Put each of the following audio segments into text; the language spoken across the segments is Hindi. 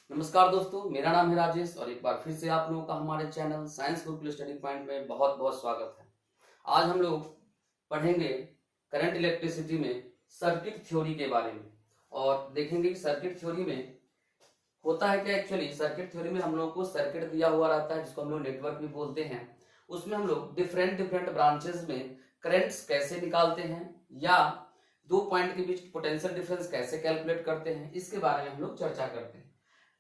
नमस्कार दोस्तों, मेरा नाम है राजेश और एक बार फिर से आप लोगों का हमारे channel science Gurukul study point में बहुत बहुत स्वागत है। आज हम लोग पढ़ेंगे करंट इलेक्ट्रिसिटी में सर्किट थ्योरी के बारे में और देखेंगे कि सर्किट थ्योरी में होता है क्या। एक्चुअली सर्किट थ्योरी में हम लोग को सर्किट दिया हुआ रहता है जिसको हम लोग नेटवर्क भी बोलते हैं। उसमें हम लोग डिफरेंट ब्रांचेस में करंट्स कैसे निकालते हैं या दो पॉइंट के बीच पोटेंशियल डिफरेंस कैसे कैलकुलेट करते हैं, इसके बारे में हम लोग चर्चा करते हैं।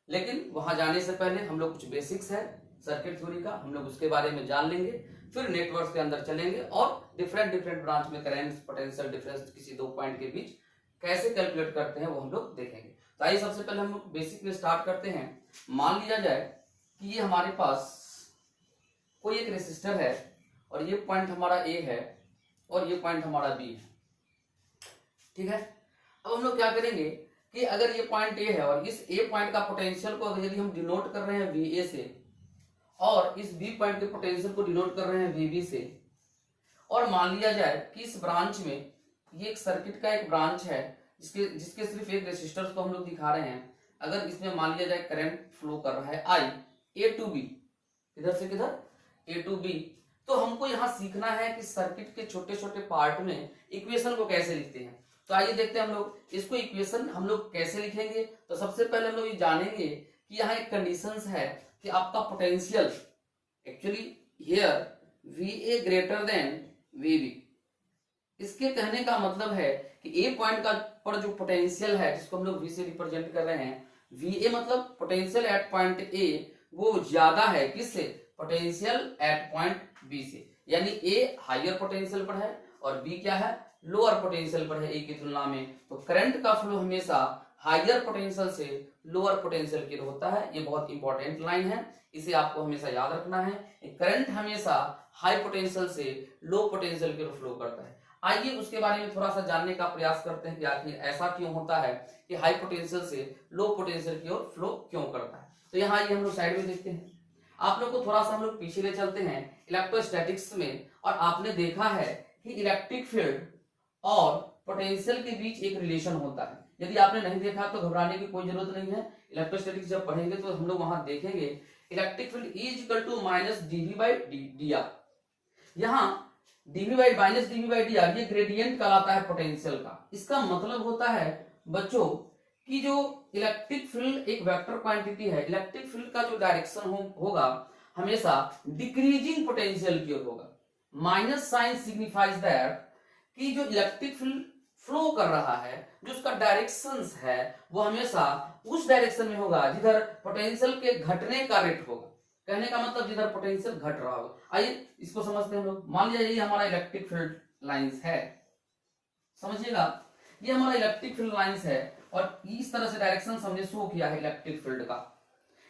लेकिन वहां जाने से पहले हम लोग कुछ बेसिक्स है सर्किट थ्योरी का, हम लोग उसके बारे में जान लेंगे। फिर नेटवर्क के अंदर चलेंगे और डिफरेंट ब्रांच में करंट पोटेंशियल डिफरेंस किसी दो पॉइंट के बीच कैसे कैलकुलेट करते हैं वो हम लोग देखेंगे। तो आइए सबसे पहले हम लोग बेसिक में स्टार्ट करते हैं। मान लिया जाए कि ये हमारे पास कोई एक रेसिस्टर है और ये पॉइंट हमारा ए है और ये पॉइंट हमारा बी है। ठीक है, अब हम लोग क्या करेंगे कि अगर ये पॉइंट ए है और इस ए पॉइंट का पोटेंशियल को अगर यदि हम डिनोट कर रहे हैं वी ए से और इस बी पॉइंट के पोटेंशियल को डिनोट कर रहे हैं वी बी से, और मान लिया जाए कि इस ब्रांच में ये एक सर्किट का एक ब्रांच है जिसके सिर्फ एक रेसिस्टर को हम लोग दिखा रहे हैं। अगर इसमें मान लिया जाए करंट फ्लो कर रहा है आई ए टू बी, किधर से किधर, ए टू बी, तो हमको यहाँ सीखना है कि सर्किट के छोटे छोटे पार्ट में इक्वेशन को कैसे लिखते हैं। तो आइए देखते हैं हम लोग इसको इक्वेशन हम लोग कैसे लिखेंगे। तो सबसे पहले हम लोग ये जानेंगे कि यहाँ एक कंडीशंस है कि आपका potential actually here V A greater than V B. इसके कहने का मतलब है कि ए पॉइंट का पर जो पोटेंशियल है जिसको हम लोग वी से रिप्रेजेंट कर रहे हैं, वी ए मतलब पोटेंशियल एट पॉइंट ए वो ज्यादा है किससे, पोटेंशियल एट पॉइंट बी से। यानी ए हायर पोटेंशियल पर है और बी क्या है, लोअर पोटेंशियल पर है ए की तुलना में। तो करंट का फ्लो हमेशा हायर पोटेंशियल से लोअर पोटेंशियल की ओर होता है। ये बहुत इंपॉर्टेंट लाइन है, इसे आपको हमेशा याद रखना है। करंट हमेशा हाई पोटेंशियल से लो पोटेंशियल की ओर फ्लो करता है। आइए उसके बारे में थोड़ा सा जानने का प्रयास करते हैं कि आखिर ऐसा क्यों होता है कि हाई पोटेंशियल से लो पोटेंशियल की ओर फ्लो क्यों करता है। तो यहाँ ये हम लोग साइड में देखते हैं। आप लोग को थोड़ा सा हम लोग पीछे ले चलते हैं इलेक्ट्रोस्टैटिक्स में, और आपने देखा है कि इलेक्ट्रिक फील्ड और पोटेंशियल के बीच एक रिलेशन होता है। यदि आपने नहीं देखा तो घबराने की कोई जरूरत नहीं है। इलेक्ट्रोस्टैटिक्स जब पढ़ेंगे तो हम लोग वहां देखेंगे electric field is equal to minus d v by d r. यहाँ d v by minus d v by d r ये ग्रेडियंट कहलाता है पोटेंशियल का। इसका मतलब होता है बच्चों कि जो इलेक्ट्रिक फील्ड एक वेक्टर क्वांटिटी है, इलेक्ट्रिक फील्ड का जो डायरेक्शन होगा हमेशा डिक्रीजिंग पोटेंशियल की ओर होगा। माइनस साइन सिग्निफाइज दैट कि जो इलेक्ट्रिक फील्ड फ्लो कर रहा है जो उसका डायरेक्शंस है वो हमेशा उस डायरेक्शन में होगा जिधर पोटेंशियल के घटने का रेट होगा। कहने का मतलब जिधर पोटेंशियल घट रहा होगा। आइए इसको समझते हैं हम लोग। मान लीजिए ये हमारा इलेक्ट्रिक फील्ड लाइंस है, समझिएगा ये हमारा इलेक्ट्रिक फील्ड लाइंस है और इस तरह से डायरेक्शन हमने शो किया है इलेक्ट्रिक फील्ड का।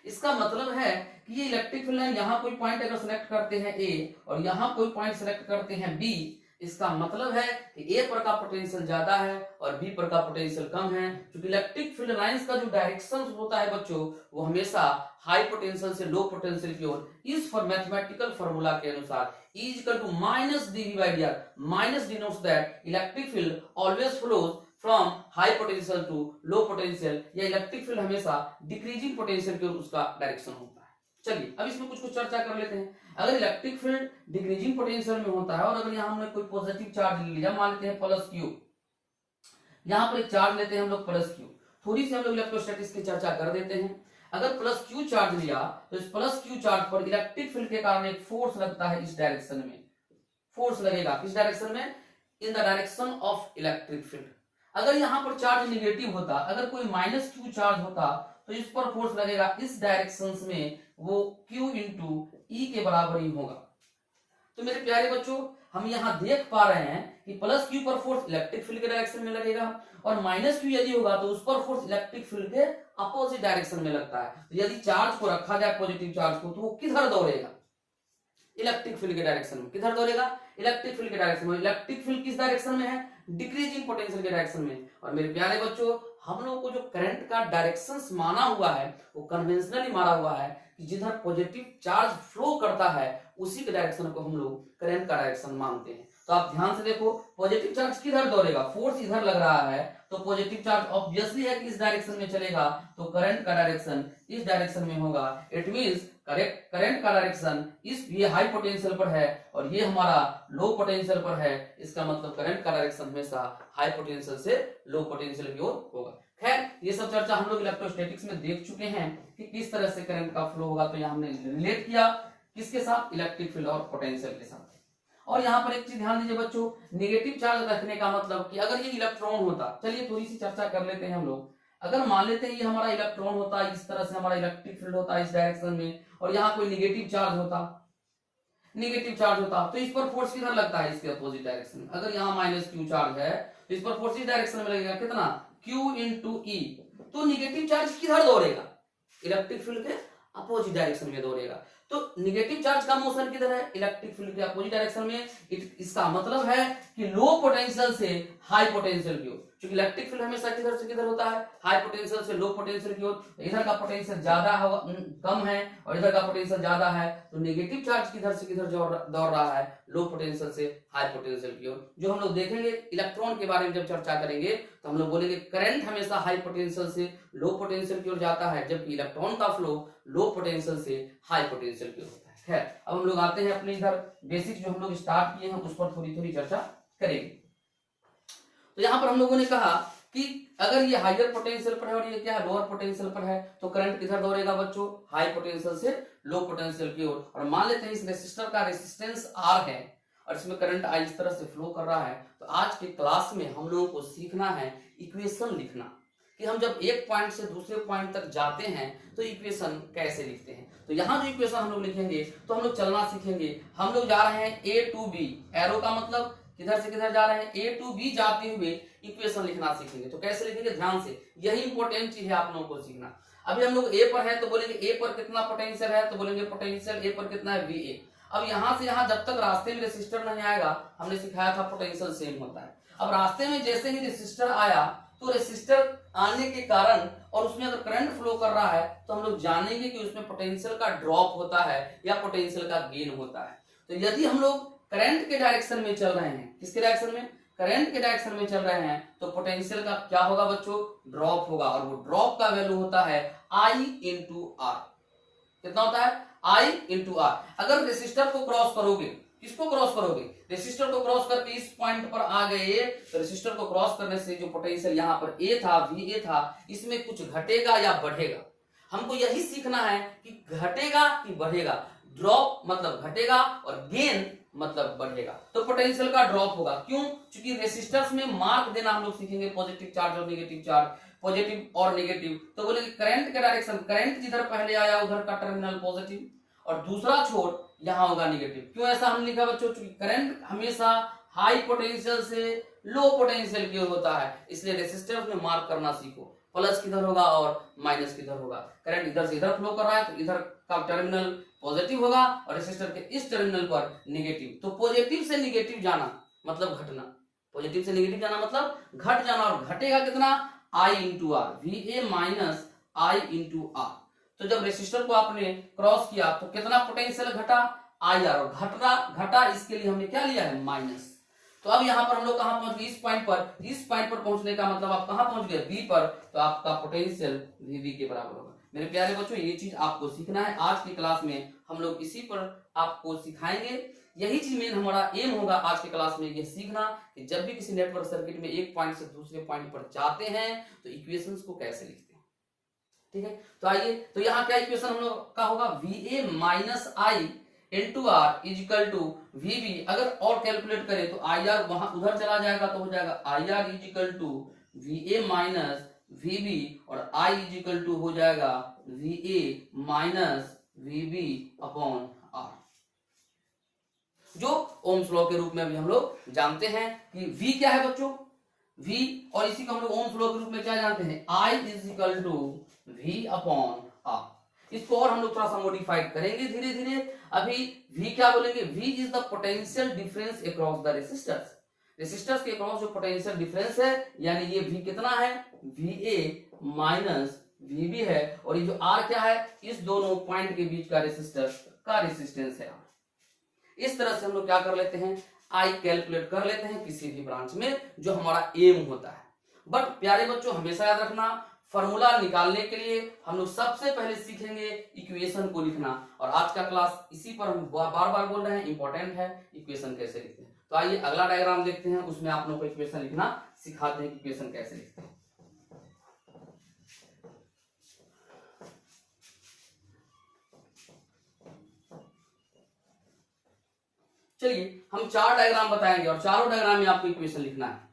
इसका मतलब है कि ये इलेक्ट्रिक फील्ड लाइन यहाँ कोई पॉइंट अगर सिलेक्ट करते हैं ए और यहाँ कोई पॉइंट सिलेक्ट करते हैं बी, इसका मतलब है कि ए पर का पोटेंशियल ज्यादा है और बी पर का पोटेंशियल कम है। क्योंकि इलेक्ट्रिक फील्ड लाइंस का जो डायरेक्शन होता है बच्चों वो हमेशा हाई पोटेंशियल से लो पोटेंशियल की ओर। इस फॉर मैथमेटिकल फार्मूला के अनुसार E is equal to minus dV by dr. Minus denotes that electric field always flows from high potential to low potential, या इलेक्ट्रिक फील्ड हमेशा डिक्रीजिंग पोटेंशियल की ओर उसका डायरेक्शन होता है। चलिए अब इसमें कुछ चर्चा कर लेते हैं। अगर इलेक्ट्रिक फील्ड डिक्रीजिंग पोटेंशियल में होता है और अगर यहाँ हमने कोई पॉजिटिव चार्ज ले लिया, मान लेते हैं प्लस क्यू, यहाँ पर एक चार्ज लेते हैं हम लोग प्लस क्यू। थोड़ी सी हम लोग इलेक्ट्रोस्टैटिक्स की चर्चा कर देते हैं। अगर प्लस क्यू चार्ज लिया तो इस प्लस क्यू चार्ज पर इलेक्ट्रिक फील्ड के कारण एक फोर्स लगता है। इस डायरेक्शन में फोर्स लगेगा, किस डायरेक्शन में, in the direction of electric field. अगर यहाँ पर चार्ज निगेटिव होता, अगर कोई माइनस क्यू चार्ज होता तो इस पर फोर्स लगेगा इस डायरेक्शन में, वो Q इंटू ई के बराबर ही होगा। तो मेरे प्यारे बच्चों हम यहाँ देख पा रहे हैं कि प्लस क्यू पर फोर्स इलेक्ट्रिक फील्ड के डायरेक्शन में लगेगा और माइनस क्यू यदि होगा तो उस पर फोर्स इलेक्ट्रिक फील्ड के अपोजिट डायरेक्शन में लगता है। तो यदि चार्ज को रखा जाए पॉजिटिव चार्ज को तो वो किधर दौड़ेगा, इलेक्ट्रिक फील्ड के डायरेक्शन में। किधर दौड़ेगा, इलेक्ट्रिक फील्ड के डायरेक्शन में। इलेक्ट्रिक फील्ड किस डायरेक्शन में है, डिक्रीजिंग पोटेंशियल के डायरेक्शन में। और मेरे प्यारे बच्चों हम लोगों को जो करंट का डायरेक्शन माना हुआ है वो कन्वेंशनली माना हुआ है कि जिधर पॉजिटिव चार्ज फ्लो करता है उसी के डायरेक्शन को हम लोग करंट का डायरेक्शन मानते हैं। तो आप ध्यान से देखो, पॉजिटिव चार्ज किधर दौड़ेगा, फोर्स इधर लग रहा है, तो पॉजिटिव चार्ज ऑब्वियसली है कि इस डायरेक्शन में चलेगा, तो करंट का डायरेक्शन इस डायरेक्शन में होगा। इट मींस करंट का डायरेक्शन ये हाई पोटेंशियल पर है और ये हमारा लो पोटेंशियल पर है, इसका मतलब करंट का डायरेक्शन हमेशा हाई पोटेंशियल से लो पोटेंशियल की ओर होगा। खैर, ये सब चर्चा हम लोग इलेक्ट्रोस्टैटिक्स में देख चुके हैं कि किस तरह से करंट का फ्लो होगा, तो यहाँ हमने रिलेट किया किसके साथ, इलेक्ट्रिक फील्ड और पोटेंशियल के साथ। और यहाँ पर एक चीज ध्यान दीजिए बच्चों, नेगेटिव चार्ज रखने का मतलब कि अगर ये इलेक्ट्रॉन होता, चलिए थोड़ी सी चर्चा कर लेते हैं हम लोग। अगर मान लेते हैं ये हमारा इलेक्ट्रॉन होता, इस तरह से हमारा इलेक्ट्रिक फील्ड होता इस डायरेक्शन में, और यहाँ कोई नेगेटिव चार्ज होता, तो इस पर फोर्स किधर लगता है, इसके अपोजिट डायरेक्शन में। अगर यहाँ -q चार्ज है तो इस पर फोर्स इस डायरेक्शन में लगेगा, कितना, q इंटू ई। तो नेगेटिव चार्ज किधर दौड़ेगा, इलेक्ट्रिक फील्ड के अपोजिट डायरेक्शन में दौड़ेगा। तो नेगेटिव चार्ज का मोशन किधर है, इलेक्ट्रिक फील्ड के अपोजिट डायरेक्शन में। इसका मतलब है कि लो पोटेंशियल से हाई पोटेंशियल की ओर, क्योंकि इलेक्ट्रिक फील्ड हमेशा किधर से किधर होता है, हाई पोटेंशियल से लो पोटेंशियल की ओर। इधर का पोटेंशियल ज्यादा कम है और इधर का पोटेंशियल ज्यादा है, तो नेगेटिव चार्ज किधर से किधर दौड़ रहा है, लो पोटेंशियल से हाई पोटेंशियल की ओर। जो हम लोग देखेंगे इलेक्ट्रॉन के बारे में जब चर्चा करेंगे तो हम लोग बोलेंगे करंट हमेशा हाई पोटेंशियल से लो पोटेंशियल की ओर जाता है, जबकि इलेक्ट्रॉन का फ्लो लो पोटेंशियल से हाई पोटेंशियल की ओर होता है। खैर, अब हम लोग आते हैं अपने इधर बेसिक जो हम लोग स्टार्ट किए हैं उस पर थोड़ी थोड़ी चर्चा करेंगे। तो यहाँ पर हम लोगों ने कहा कि अगर ये हायर पोटेंशियल पर है और ये क्या है, लोअर पोटेंशियल पर है, तो करंट किधर दौड़ेगा बच्चों, हाई पोटेंशियल से लो पोटेंशियल की ओर। और मान लेते हैं इस रेसिस्टर का रेसिस्टेंस R है और इसमें करंट I इस तरह से फ्लो कर रहा है। तो आज के क्लास में हम लोगों को सीखना है इक्वेशन लिखना, कि हम जब एक पॉइंट से दूसरे पॉइंट तक जाते हैं तो इक्वेशन कैसे लिखते हैं। तो यहाँ जो इक्वेशन हम लोग लिखेंगे तो हम लोग चलना सीखेंगे। हम लोग जा रहे हैं A to B, एरो का मतलब किधर से किधर जा रहे हैं, A to B जाते हुए इक्वेशन लिखना सीखेंगे। तो कैसे लिखेंगे, ध्यान से, यही इंपॉर्टेंट चीज है आप लोगों को सीखना। अभी हम लोग A पर है तो बोलेंगे A पर कितना पोटेंशियल है, तो बोलेंगे पोटेंशियल A पर कितना है, VA। अब यहाँ से यहाँ जब तक रास्ते में रेसिस्टर नहीं आएगा, हमने सिखाया था पोटेंशियल सेम होता है। अब रास्ते में जैसे ही रेसिस्टर आया तो रेसिस्टर आने के कारण और उसमें अगर करंट फ्लो कर रहा है तो हम लोग जानेंगे कि उसमें पोटेंशियल का ड्रॉप होता है या पोटेंशियल का गेन होता है। तो यदि हम लोग करंट के डायरेक्शन में चल रहे हैं, किसके डायरेक्शन में, करंट के डायरेक्शन में चल रहे हैं, तो पोटेंशियल का क्या होगा बच्चों, ड्रॉप होगा। और वो ड्रॉप का वैल्यू होता है I इंटू आर। कितना होता है, I इंटू आर। अगर रेसिस्टर को क्रॉस करोगे, किसको क्रॉस करोगे, रेसिस्टर को क्रॉस करके इस पॉइंट पर आ गए, तो रेसिस्टर को क्रॉस करने से जो पोटेंशियल यहाँ पर A था, VA था, इसमें कुछ घटेगा या बढ़ेगा। हमको यही सीखना है कि घटेगा कि बढ़ेगा। ड्रॉप मतलब घटेगा और गेन मतलब बढ़ेगा। तो पोटेंशियल का ड्रॉप होगा, क्यों, क्योंकि रेसिस्टर्स में मार्क देना हम लोग सीखेंगे, पॉजिटिव चार्ज और नेगेटिव चार्ज, पॉजिटिव और नेगेटिव। तो बोलेंगे करंट का डायरेक्शन, करंट जिधर पहले आया उधर का टर्मिनल पॉजिटिव और दूसरा छोर यहाँ होगा नेगेटिव। क्यों ऐसा हम लिखा बच्चों, क्योंकि करंट हमेशा हाई पोटेंशियल से लो पोटेंशियल की ओर होता है, इसलिए रेसिस्टर में मार्क करना सीखो, प्लस किधर होगा और माइनस किधर होगा। करंट इधर से इधर फ्लो कर रहा है तो इधर का टर्मिनल पॉजिटिव होगा और रेसिस्टर के इस टर्मिनल पर नेगेटिव। तो पॉजिटिव से नेगेटिव जाना मतलब घटना, पॉजिटिव से नेगेटिव जाना मतलब घट जाना, और घटेगा कितना, I into R, VA minus I into R. तो जब रेसिस्टर को आपने क्रॉस किया तो कितना पोटेंशियल घटा, IR, और घटा इसके लिए हमने क्या लिया है, माइनस। तो अब यहाँ पर हम लोग कहाँ पहुंच गए, इस पॉइंट पर। इस पॉइंट पर पहुंचने का मतलब आप कहाँ पहुंच गए, B पर, तो आपका पोटेंशियल VB के बराबर होगा। मेरे प्यारे बच्चों, ये चीज आपको सीखना है। आज की क्लास में हम लोग इसी पर आपको सिखाएंगे। यही चीज मेन हमारा एम होगा आज की क्लास में, ये सीखना कि जब भी किसी नेटवर्क सर्किट में एक पॉइंट से दूसरे पॉइंट पर जाते हैं तो इक्वेशंस को कैसे लिखते हैं। ठीक है, तो आइए, तो यहाँ क्या इक्वेशन हम लोग का होगा, VA minus I into R is equal to VB। अगर और कैलकुलेट करें तो IR वहां उधर चला जाएगा तो हो जाएगा IR is equal to VA minus VB, और I इजिकल टू हो जाएगा VA minus VB upon R, जो ओम्स लॉ के रूप में भी हम लोग जानते हैं कि V क्या है बच्चों, V, और इसी को हम लोग ओम्स लॉ के रूप में क्या जानते हैं, I is equal to V upon R। इसको और हम लोग थोड़ा सा मॉडिफाइड करेंगे धीरे धीरे। अभी V क्या बोलेंगे, V is the potential difference across the resistors. Resistors के अक्रॉस जो पोटेंशियल डिफरेंस है, यानी ये V कितना है, VA माइनस VB है, और ये जो R क्या है, इस दोनों पॉइंट के बीच का रेसिस्टर का रेसिस्टेंस है। इस तरह से हम लोग क्या कर लेते हैं, आई कैलकुलेट कर लेते हैं किसी भी ब्रांच में जो हमारा एम होता है। बट प्यारे बच्चों हमेशा याद रखना, फॉर्मूला निकालने के लिए हम लोग सबसे पहले सीखेंगे इक्वेशन को लिखना, और आज का क्लास इसी पर हम बार बार बोल रहे हैं, इंपॉर्टेंट है इक्वेशन कैसे लिखते हैं। तो आइए अगला डायग्राम देखते हैं, उसमें आप लोगों को इक्वेशन लिखना सिखाते हैं, इक्वेशन कैसे लिखते हैं। चलिए हम 4 डायग्राम बताएंगे और चारों डायग्राम में आपको इक्वेशन लिखना है।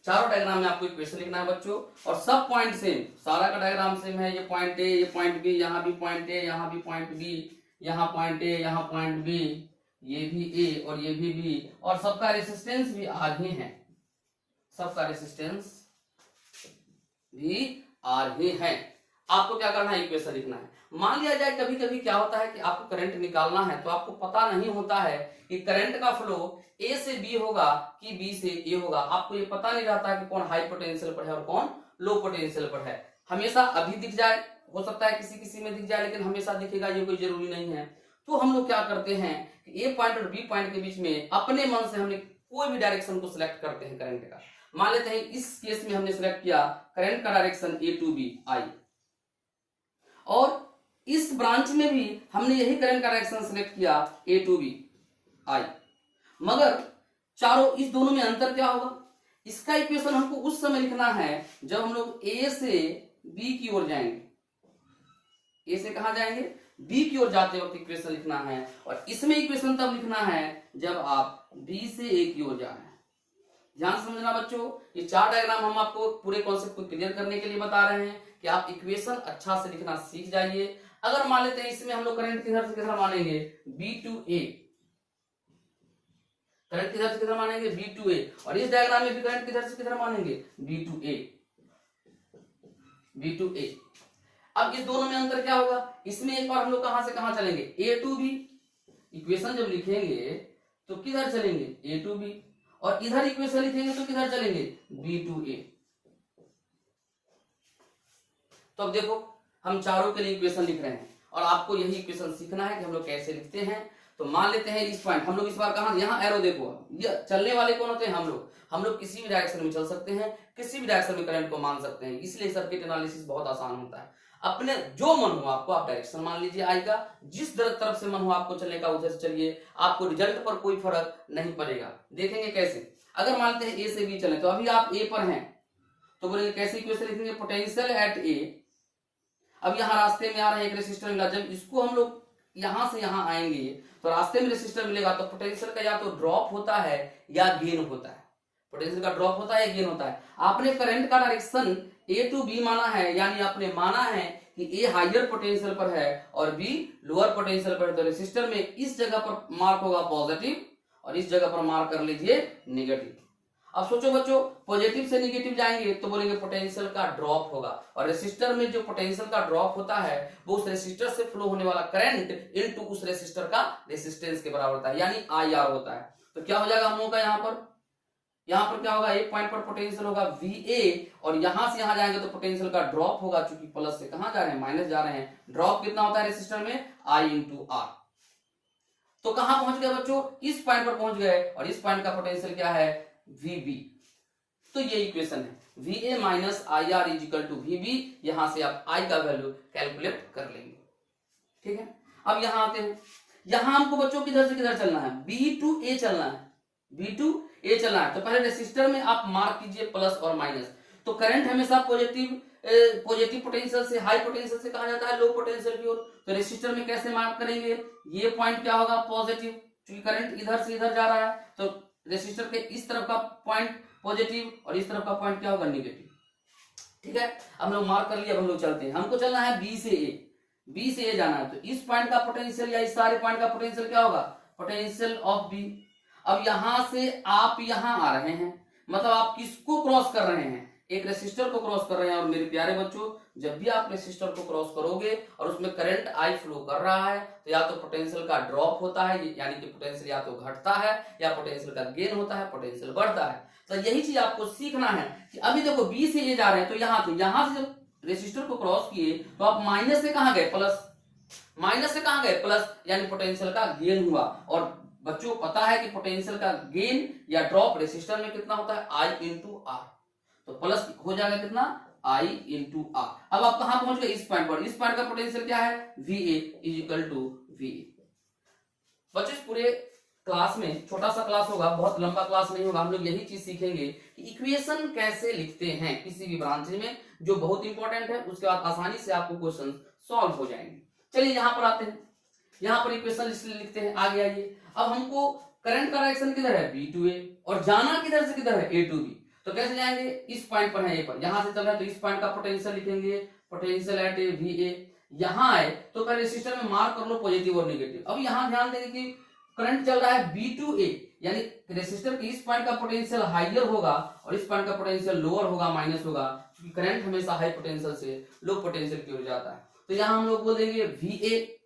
चारों डायग्राम में आपको इक्वेशन लिखना है बच्चों, और सब पॉइंट सेम, सारा का डायग्राम सेम है। ये पॉइंट ए, ये पॉइंट बी, यहाँ भी पॉइंट ए, यहाँ भी पॉइंट बी, यहाँ पॉइंट ए, यहाँ पॉइंट बी, ये भी ए और ये भी बी, और सबका रेसिस्टेंस भी आर ही है, सबका रेसिस्टेंस भी आर ही है। आपको क्या करना है, इक्वेशन लिखना है। मान लिया जाए कभी कभी क्या होता है कि आपको करंट निकालना है तो आपको पता नहीं होता है कि करंट का फ्लो ए से बी होगा कि बी से ए होगा। आपको ये पता नहीं रहता है कि कौन हाई पोटेंशियल पर है और कौन लो पोटेंशियल पर है। हमेशा अभी दिख जाए, हो सकता है किसी किसी में दिख जाए, लेकिन हमेशा दिखेगा ये कोई जरूरी नहीं है। तो हम लोग क्या करते हैं कि ए पॉइंट और बी पॉइंट के बीच में अपने मन से हमने कोई भी डायरेक्शन को सिलेक्ट करते हैं करंट का। मान लेते हैं इस केस में हमने सिलेक्ट किया करंट का direction A to B I, और इस ब्रांच में भी हमने यही करंट का डायरेक्शन सिलेक्ट किया ए टू बी आई, मगर चारों इस दोनों में अंतर क्या होगा, इसका इक्वेशन हमको उस समय लिखना है जब हम लोग ए से बी की ओर जाएंगे। ए से कहां जाएंगे, बी की ओर जाते वक्त इक्वेशन लिखना है, और इसमें इक्वेशन तब लिखना है जब आप बी से ए की ओर जा रहे हैं। ध्यान समझना बच्चों, ये 4 डायग्राम हम आपको पूरे कॉन्सेप्ट को क्लियर करने के लिए बता रहे हैं कि आप इक्वेशन अच्छा से लिखना सीख जाइए। अगर मान लेते हैं इसमें हम लोग करंट किधर से किधर मानेंगे, बी टू ए, करंट किधर से किधर मानेंगे, बी टू ए, और इस डायग्राम में भी करंट किधर से किधर मानेंगे, B to A, B to A. अब इस दोनों में अंतर क्या होगा, इसमें एक बार हम लोग कहां से कहां चलेंगे, ए टू बी। इक्वेशन जब लिखेंगे तो किधर चलेंगे, ए टू बी, और इधर इक्वेशन लिखेंगे तो किधर चलेंगे, बी टू ए। तो अब देखो हम चारों के लिए इक्वेशन लिख रहे हैं, और आपको यही इक्वेशन सीखना है कि हम लोग कैसे लिखते हैं। तो मान लेते हैं इस पॉइंट, हम लोग इस बार कहां, यहाँ एरो देखो, ये चलने वाले कौन होते हैं, हम लोग किसी भी डायरेक्शन में चल सकते हैं, किसी भी डायरेक्शन में करंट को मान सकते हैं। इसलिए सर्किट एनालिसिस बहुत आसान होता है। अपने जो मन हो आपको आप डायरेक्शन मान लीजिए आई का, जिस तरफ से मन हो आपको चलने का उधर से चलिए, आपको रिजल्ट पर कोई फर्क नहीं पड़ेगा। देखेंगे कैसे, अगर मानते हैं ए से बी चले, तो अभी आप ए पर हैं तो बोलेंगे कैसे इक्वेशन लिखेंगे, पोटेंशियल एट ए। अब यहाँ रास्ते में आ रहा है एक रेसिस्टर मिला, जब इसको हम लोग यहां से यहां आएंगे तो रास्ते में रेसिस्टर मिलेगा, तो पोटेंशियल का या तो ड्रॉप होता है या गेन होता है। पोटेंशियल का ड्रॉप होता है या गेन होता है। आपने करंट का डायरेक्शन ए टू बी माना है, यानी आपने माना है कि ए हायर पोटेंशियल पर है और बी लोअर पोटेंशियल पर है, तो रेसिस्टर में इस जगह पर मार्क होगा पॉजिटिव और इस जगह पर मार्क कर लीजिए नेगेटिव। अब सोचो बच्चों, पॉजिटिव से नेगेटिव जाएंगे तो बोलेंगे पोटेंशियल का ड्रॉप होगा, और रेसिस्टर में जो पोटेंशियल का ड्रॉप होता है वो उस रेसिस्टर से फ्लो होने वाला करंट इनटू उस रेसिस्टर का रेसिस्टेंस के बराबर होता है, यानी आई आर होता है। तो क्या हो जाएगा हम लोगों का यहाँ पर क्या होगा, एक पॉइंट पर पोटेंशियल होगा VA, और यहां से यहां जाएंगे तो पोटेंशियल का ड्रॉप होगा, चूंकि प्लस से कहां जा रहे हैं, माइनस जा रहे हैं। ड्रॉप कितना होता है रेसिस्टर में, I इंटू आर। तो कहां पहुंच गए बच्चों, इस पॉइंट पर पहुंच गए, और इस पॉइंट का पोटेंशियल क्या है, VB। तो ये इक्वेशन है, VA minus IR is equal to VB। यहां से आप I का वैल्यू कैलकुलेट कर लेंगे, ठीक है। अब यहां आते हैं, यहां हमको बच्चों किधर से किधर चलना है, B टू A चलना है, B टू A चलना है। तो पहले रेसिस्टर में आप मार्क कीजिए प्लस और माइनस। तो करंट हमेशा पॉजिटिव पोटेंशियल से हाई पोटेंशियल से कहा जाता है लो पोटेंशियल की ओर। तो रेसिस्टर में कैसे मार्क करेंगे, ये पॉइंट क्या होगा, पॉजिटिव, क्योंकि करंट इधर से इधर जा रहा है, तो रेसिस्टर के इस तरफ का पॉइंट पॉजिटिव और इस तरफ का पॉइंट क्या होगा, नेगेटिव, ठीक है। हम लोग मार्क कर लिया, अब हम लोग चलते हैं। हमको चलना है B से A जाना है, तो इस पॉइंट का पोटेंशियल या इस सारे पॉइंट का पोटेंशियल क्या होगा, पोटेंशियल ऑफ B। अब यहां से आप यहां आ रहे हैं, मतलब आप किसको क्रॉस कर रहे हैं, एक रेसिस्टर को क्रॉस कर रहे हैं। और मेरे प्यारे बच्चों, जब भी आप रेसिस्टर को क्रॉस करोगे और उसमें करंट आई फ्लो कर रहा है तो या तो पोटेंशियल का ड्रॉप होता है, यानी कि पोटेंशियल या तो घटता है, या पोटेंशियल का गेन होता है, पोटेंशियल बढ़ता है। तो यही चीज आपको सीखना है कि अभी देखो बी से ए जा रहे हैं तो यहां से जब रेसिस्टर को क्रॉस किए तो आप माइनस से कहां गए, प्लस, माइनस से कहां गए, प्लस, यानी पोटेंशियल का गेन हुआ। और बच्चों को पता है कि पोटेंशियल का गेन या ड्रॉप रेसिस्टर में कितना होता है, आई इंटू आर। तो प्लस हो जाएगा कितना, आई इंटू आर। अब आप कहां पहुंच गए, इस पॉइंट पर। इस पॉइंट का पोटेंशियल क्या है, V A is equal to V A. बच्चों इस पूरे क्लास में, छोटा सा क्लास होगा, बहुत लंबा क्लास नहीं होगा, हम लोग यही चीज सीखेंगे कि इक्वेशन कैसे लिखते हैं किसी भी ब्रांच में, जो बहुत इंपॉर्टेंट है। उसके बाद आसानी से आपको क्वेश्चन सॉल्व हो जाएंगे। चलिए यहां पर आते हैं, यहां पर इक्वेशन लिखते हैं। आगे आइए, अब हमको करंट का डायरेक्शन किधर है, बी टू ए, और जाना किधर से किधर है, ए टू बी। तो कैसे जाएंगे, इस पॉइंट पर है ए पर, यहां से चल रहा है तो इस पॉइंट का पोटेंशियल लिखेंगे, potential at A V A. यहां आए तो पहले रेसिस्टर में मार्क कर लो पॉजिटिव और नेगेटिव। अब यहां ध्यान देंगे कि करंट चल रहा है बी टू ए, यानी रेसिस्टर के इस पॉइंट का पोटेंशियल हाइयर होगा और इस पॉइंट का पोटेंशियल लोअर होगा, माइनस होगा, क्योंकि करंट हमेशा हाई पोटेंशियल से लो पोटेंशियल की ओर जाता है। तो यहां हम लोग बोल देंगे वी ए।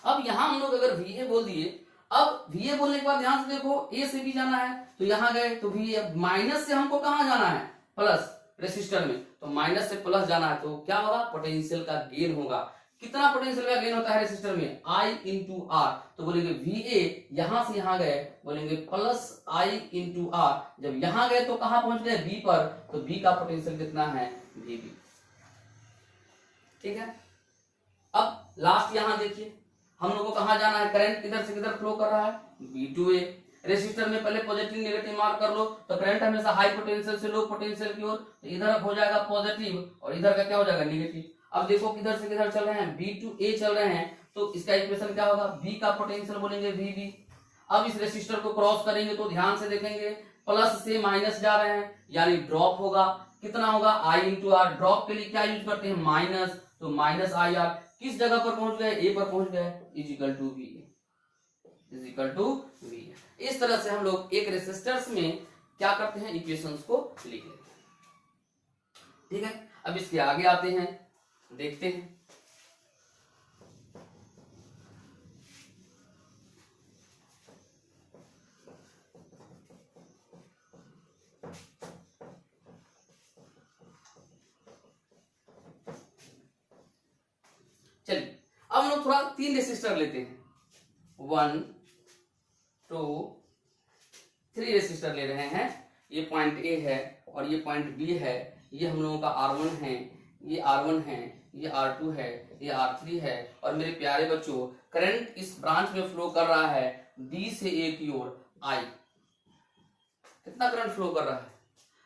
अब यहां हम लोग अगर वी ए बोल दिए, अब वी ए बोलने के बाद ध्यान से देखो, ए से भी जाना है तो यहां गए तो वी ए, माइनस से हमको कहां जाना है, प्लस, रेसिस्टर में, तो माइनस से प्लस जाना है तो क्या होगा, पोटेंशियल का गेन होगा। कितना पोटेंशियल का गेन होता है रेसिस्टर में, आई इंटू आर। तो बोलेंगे वी ए, यहां से यहां गए बोलेंगे प्लस आई इंटू आर। जब यहां गए तो कहां पहुंच गए, बी पर, तो बी का पोटेंशियल कितना है, वी बी। ठीक है, अब लास्ट यहां देखिए, हम लोग को कहां जाना है, करंट किधर से किधर फ्लो कर रहा है, बी टू ए। रेसिस्टर में पहले पॉजिटिव नेगेटिव मार्क कर लो, तो करंट हमेशा हाई पोटेंशियल से लो पोटेंशियल की ओर, तो इधर हो जाएगा पॉजिटिव और इधर का क्या हो जाएगा, नेगेटिव। अब देखो किधर से किधर चल रहे हैं, बी टू ए चल रहे हैं, तो इसका इक्वेशन क्या होगा, बी का पोटेंशियल बोलेंगे वी बी। अब इस रेसिस्टर को क्रॉस करेंगे तो ध्यान से देखेंगे, प्लस से माइनस जा रहे हैं, यानी ड्रॉप होगा। कितना होगा, आई इंटू आर। ड्रॉप के लिए क्या यूज करते हैं, माइनस, तो माइनस आई आर। किस जगह पर पहुंच गए, ए पर पहुंच गए, is equal to V, is equal to V. इस तरह से हम लोग एक रेसिस्टर्स में क्या करते हैं, इक्वेशंस को लिख लेते हैं। ठीक है, अब इसके आगे आते हैं, देखते हैं। चलिए अब हम लोग थोड़ा 3 रेसिस्टर लेते हैं, 1 2 3 रेसिस्टर ले रहे हैं। ये पॉइंट ए है और ये पॉइंट बी है। ये हम लोगों का R1 है, ये R1 है, ये R2 है, ये R3 है। और मेरे प्यारे बच्चों, करंट इस ब्रांच में फ्लो कर रहा है बी से ए की ओर, I। कितना करंट फ्लो कर रहा है,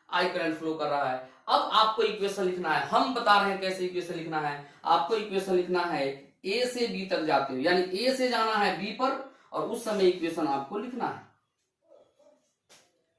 I करंट फ्लो कर रहा है। अब आपको इक्वेशन लिखना है, हम बता रहे हैं कैसे इक्वेशन लिखना है। आपको इक्वेशन लिखना है ए से बी तक जाते हो, यानी ए से जाना है बी पर और उस समय इक्वेशन आपको लिखना है।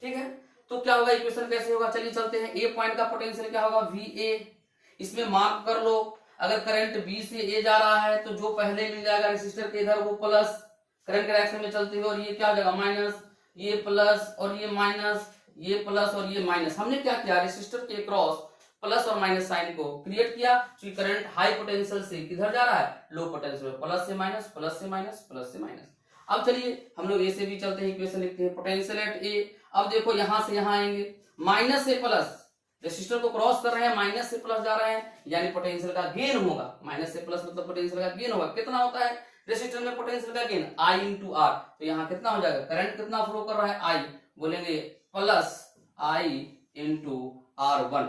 ठीक है, तो क्या होगा, इक्वेशन कैसे होगा, चलिए चलते हैं। ए पॉइंट का पोटेंशियल क्या होगा, वी ए। इसमें मार्क कर लो, अगर करंट बी से ए जा रहा है तो जो पहले मिल जाएगा रेसिस्टर के इधर वो प्लस, करंट के डायरेक्शन में चलते हुए, और ये क्या हो जाएगा, माइनस, ये प्लस और ये माइनस, ये प्लस और ये माइनस। हमने क्या किया, रेसिस्टर के क्रॉस प्लस और माइनस साइन को क्रिएट किया, क्योंकि करंट हाई पोटेंशियल से किधर जा रहा है, लो पोटेंशियल, प्लस से माइनस, प्लस से माइनस, प्लस से माइनस। अब चलिए हम लोग ए से भी चलते हैं, इक्वेशन लिखते हैं, पोटेंशियल एट ए। अब देखो यहां से यहां आएंगे, माइनस से प्लस, रेसिस्टर को क्रॉस कर रहे हैं, माइनस से प्लस जा रहे हैं, यानी पोटेंशियल का गेन होगा। माइनस से प्लस मतलब पोटेंशियल का गेन होगा। कितना होता है रेसिस्टर में पोटेंशियल का गेन, आई इंटू आर। तो यहाँ कितना हो जाएगा, करंट कितना फ्लो कर रहा है, आई, बोलेंगे प्लस आई इंटू R1।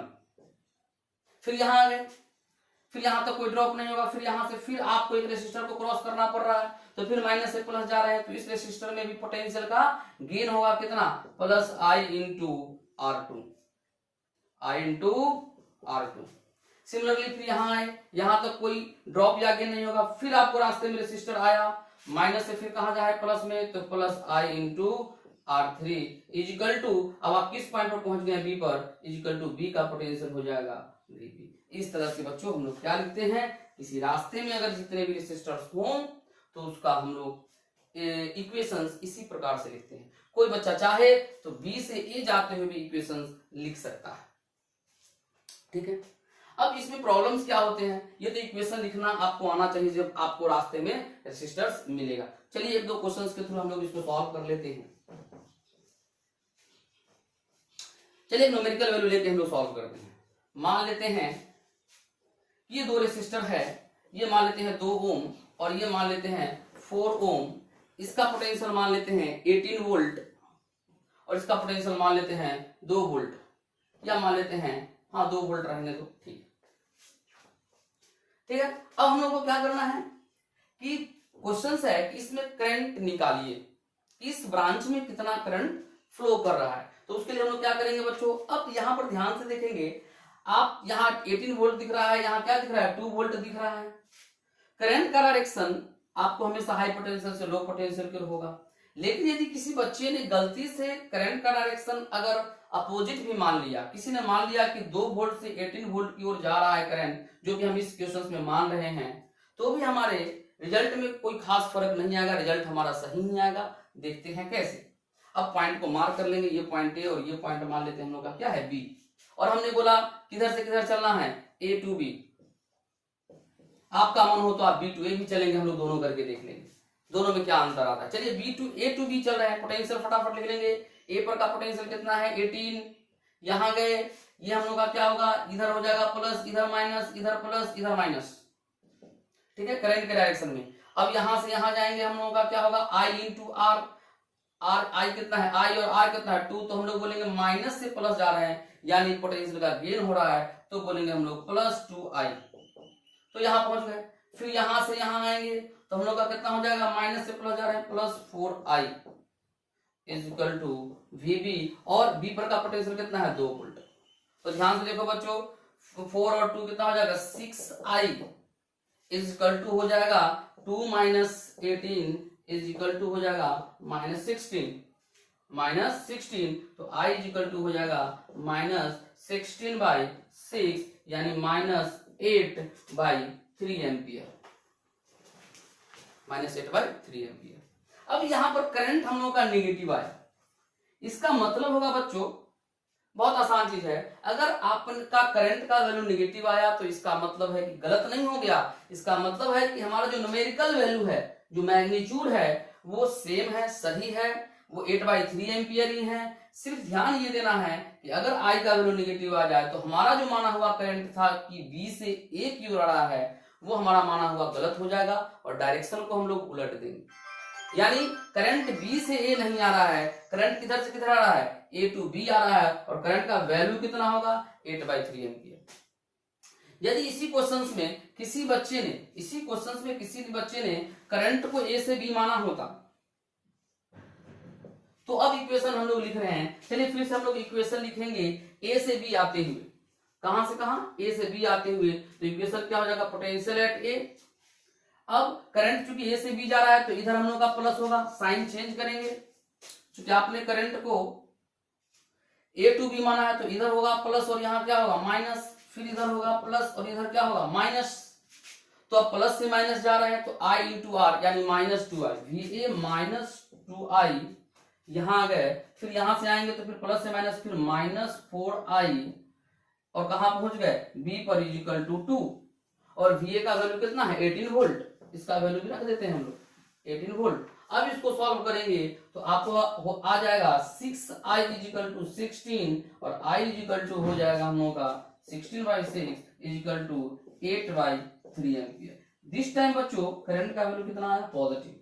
फिर यहां आ गए, फिर यहां तक कोई ड्रॉप नहीं होगा, फिर यहां से फिर आपको एक रेसिस्टर को क्रॉस करना पड़ रहा है, तो फिर माइनस से प्लस जा रहे हैं, तो इस रेसिस्टर में भी पोटेंशियल का गेन होगा। कितना, plus I into R2, I into R2। Similarly फिर यहां आए, यहां तक कोई ड्रॉप या गेन नहीं होगा, फिर आपको रास्ते में रेसिस्टर आया, माइनस से फिर कहां जाए, प्लस में, तो plus I into R3 is equal to, अब आप किस पॉइंट पर पहुंच गए, बी पर, इजिकल टू बी का पोटेंशियल हो जाएगा वीबी। इस तरह से बच्चों हम लोग क्या लिखते हैं, किसी रास्ते में अगर जितने भी रेसिस्टर्स हों तो उसका हम लोग इक्वेशंस इसी प्रकार से लिखते हैं। कोई बच्चा चाहे तो बी से ए जाते हुए भी इक्वेशंस लिख सकता है। ठीक है, अब इसमें प्रॉब्लम्स क्या होते हैं, ये तो इक्वेशन लिखना आपको आना चाहिए जब आपको रास्ते में रेसिस्टर्स मिलेगा। चलिए एक दो क्वेश्चंस के थ्रू हम लोग इसको सॉल्व कर लेते हैं। चलिए एक न्यूमेरिकल वैल्यू लेके हम लोग सॉल्व करते हैं। मान लेते हैं ये दो रेसिस्टर है, ये मान लेते हैं 2 ओम और ये मान लेते हैं 4 ओम। इसका पोटेंशियल मान लेते हैं 18 वोल्ट और इसका पोटेंशियल मान लेते हैं 2 वोल्ट, या मान लेते हैं हाँ 2 वोल्ट रहने दो, ठीक है। अब हम लोग को क्या करना है कि क्वेश्चन है कि इसमें करंट निकालिए, इस ब्रांच में कितना करंट फ्लो कर रहा है। तो उसके लिए हम लोग क्या करेंगे बच्चों, अब यहां पर ध्यान से देखेंगे आप, यहाँ 18 वोल्ट दिख रहा है, यहाँ क्या दिख रहा है 2 वोल्ट दिख रहा है। करंट का डायरेक्शन आपको हमेशा हाई पोटेंशियल से लो पोटेंशियल की होगा, लेकिन यदि किसी बच्चे ने गलती से करंट का डायरेक्शन अगर अपोजिट भी मान लिया, किसी ने मान लिया कि 2 वोल्ट से 18 वोल्ट की ओर जा रहा है करंट, जो कि हम इस क्वेश्चन में मान रहे हैं, तो भी हमारे रिजल्ट में कोई खास फर्क नहीं आएगा, रिजल्ट हमारा सही नहीं आएगा। देखते हैं कैसे। अब पॉइंट को मार्क कर लेंगे, ये पॉइंट ए और ये पॉइंट मान लेते हैं हम लोग का क्या है बी, और हमने बोला किधर से किधर चलना है ए टू बी। आपका मन हो तो आप बी टू ए भी चलेंगे, हम लोग दोनों करके देख लेंगे दोनों में क्या अंतर आता है। चलिए B to A to B चल रहे हैं, पोटेंशियल फटाफट लिख लेंगे। ए पर का पोटेंशियल कितना है 18, यहां गए ये हम लोग का क्या होगा, इधर हो जाएगा प्लस, इधर माइनस, इधर प्लस, इधर माइनस, ठीक है, करंट के डायरेक्शन में। अब यहां से यहां जाएंगे हम लोगों का क्या होगा आई इंटू आर, आर आई कितना है आई और आर कितना है 2, तो हम लोग बोलेंगे माइनस से प्लस जा रहे हैं, यानी पोटेंशियल का गेन हो रहा है, तो बोलेंगे हम लोग प्लस 2i। तो यहां पहुंच गए। फिर यहां से यहां आएंगे तो हम लोग का कितना हो जाएगा, माइनस से प्लस जा रहे हैं plus 4i is equal to VB, और B पर का पोटेंशियल कितना है 2 वोल्ट। तो ध्यान से देखो बच्चों, 4 और 2 कितना हो जाएगा 6i इज इक्वल टू हो जाएगा 2 माइनस 18 इज इक्वल टू हो जाएगा माइनस 16, तो i इज इक्वल टू हो जाएगा माइनस 16/6, यानी माइनस 8/3 एम्पियर, माइनस 8/3 एम्पियर। अब यहां पर करंट हम लोगों का नेगेटिव आया, इसका मतलब होगा बच्चों बहुत आसान चीज है, अगर आपका करंट का वैल्यू नेगेटिव आया तो इसका मतलब है कि गलत नहीं हो गया, इसका मतलब है कि हमारा जो न्यूमेरिकल वैल्यू है, जो मैग्नीट्यूड है वो सेम है, सही है, वो 8/3 एम्पियर ही है। सिर्फ ध्यान ये देना है कि अगर आई का वैल्यू नेगेटिव आ जाए तो हमारा जो माना हुआ करंट था कि बी से ए की ओर आ रहा है, वो हमारा माना हुआ गलत हो जाएगा और डायरेक्शन को हम लोग उलट देंगे, यानी करंट बी से ए नहीं आ रहा है, करंट किधर से किधर आ रहा है ए टू बी आ रहा है, और करंट का वैल्यू कितना होगा 8/3 एम्पियर। यदि इसी क्वेश्चंस में किसी बच्चे ने करंट को ए से बी माना होता, तो अब इक्वेशन हम लोग लिख रहे हैं। चलिए फिर से हम लोग इक्वेशन लिखेंगे ए से बी आते हुए, कहां से कहां ए से बी आते हुए, तो इक्वेशन क्या हो जाएगा पोटेंशियल एट ए। अब करंट चूंकि ए से बी जा रहा है तो इधर हम लोग का प्लस होगा, साइन चेंज करेंगे, चूंकि आपने करंट को ए टू बी माना है तो इधर होगा प्लस और यहाँ क्या होगा माइनस, फिर इधर होगा प्लस और इधर क्या होगा माइनस। तो अब प्लस से माइनस जा रहे हैं तो i इंटू आर यानी minus 2i, VA minus 2i, यहां आ गए, फिर यहां से आएंगे तो फिर प्लस से माइनस फिर माइनस 4i, और कहां पहुंच गए b पर इज इक्वल टू 2, और VA का वैल्यू कितना है 18 वोल्ट, इसका वैल्यू भी रख देते हैं हम लोग 18 वोल्ट। अब इसको सॉल्व करेंगे तो आपको आ जाएगा 6i इज इक्वल टू 16 और i इज इक्वल टू हो जाएगा हम लोगों का 16/6 is equal to 8/3 ampere. This time बच्चों करंट का वैल्यू कितना आया पॉजिटिव,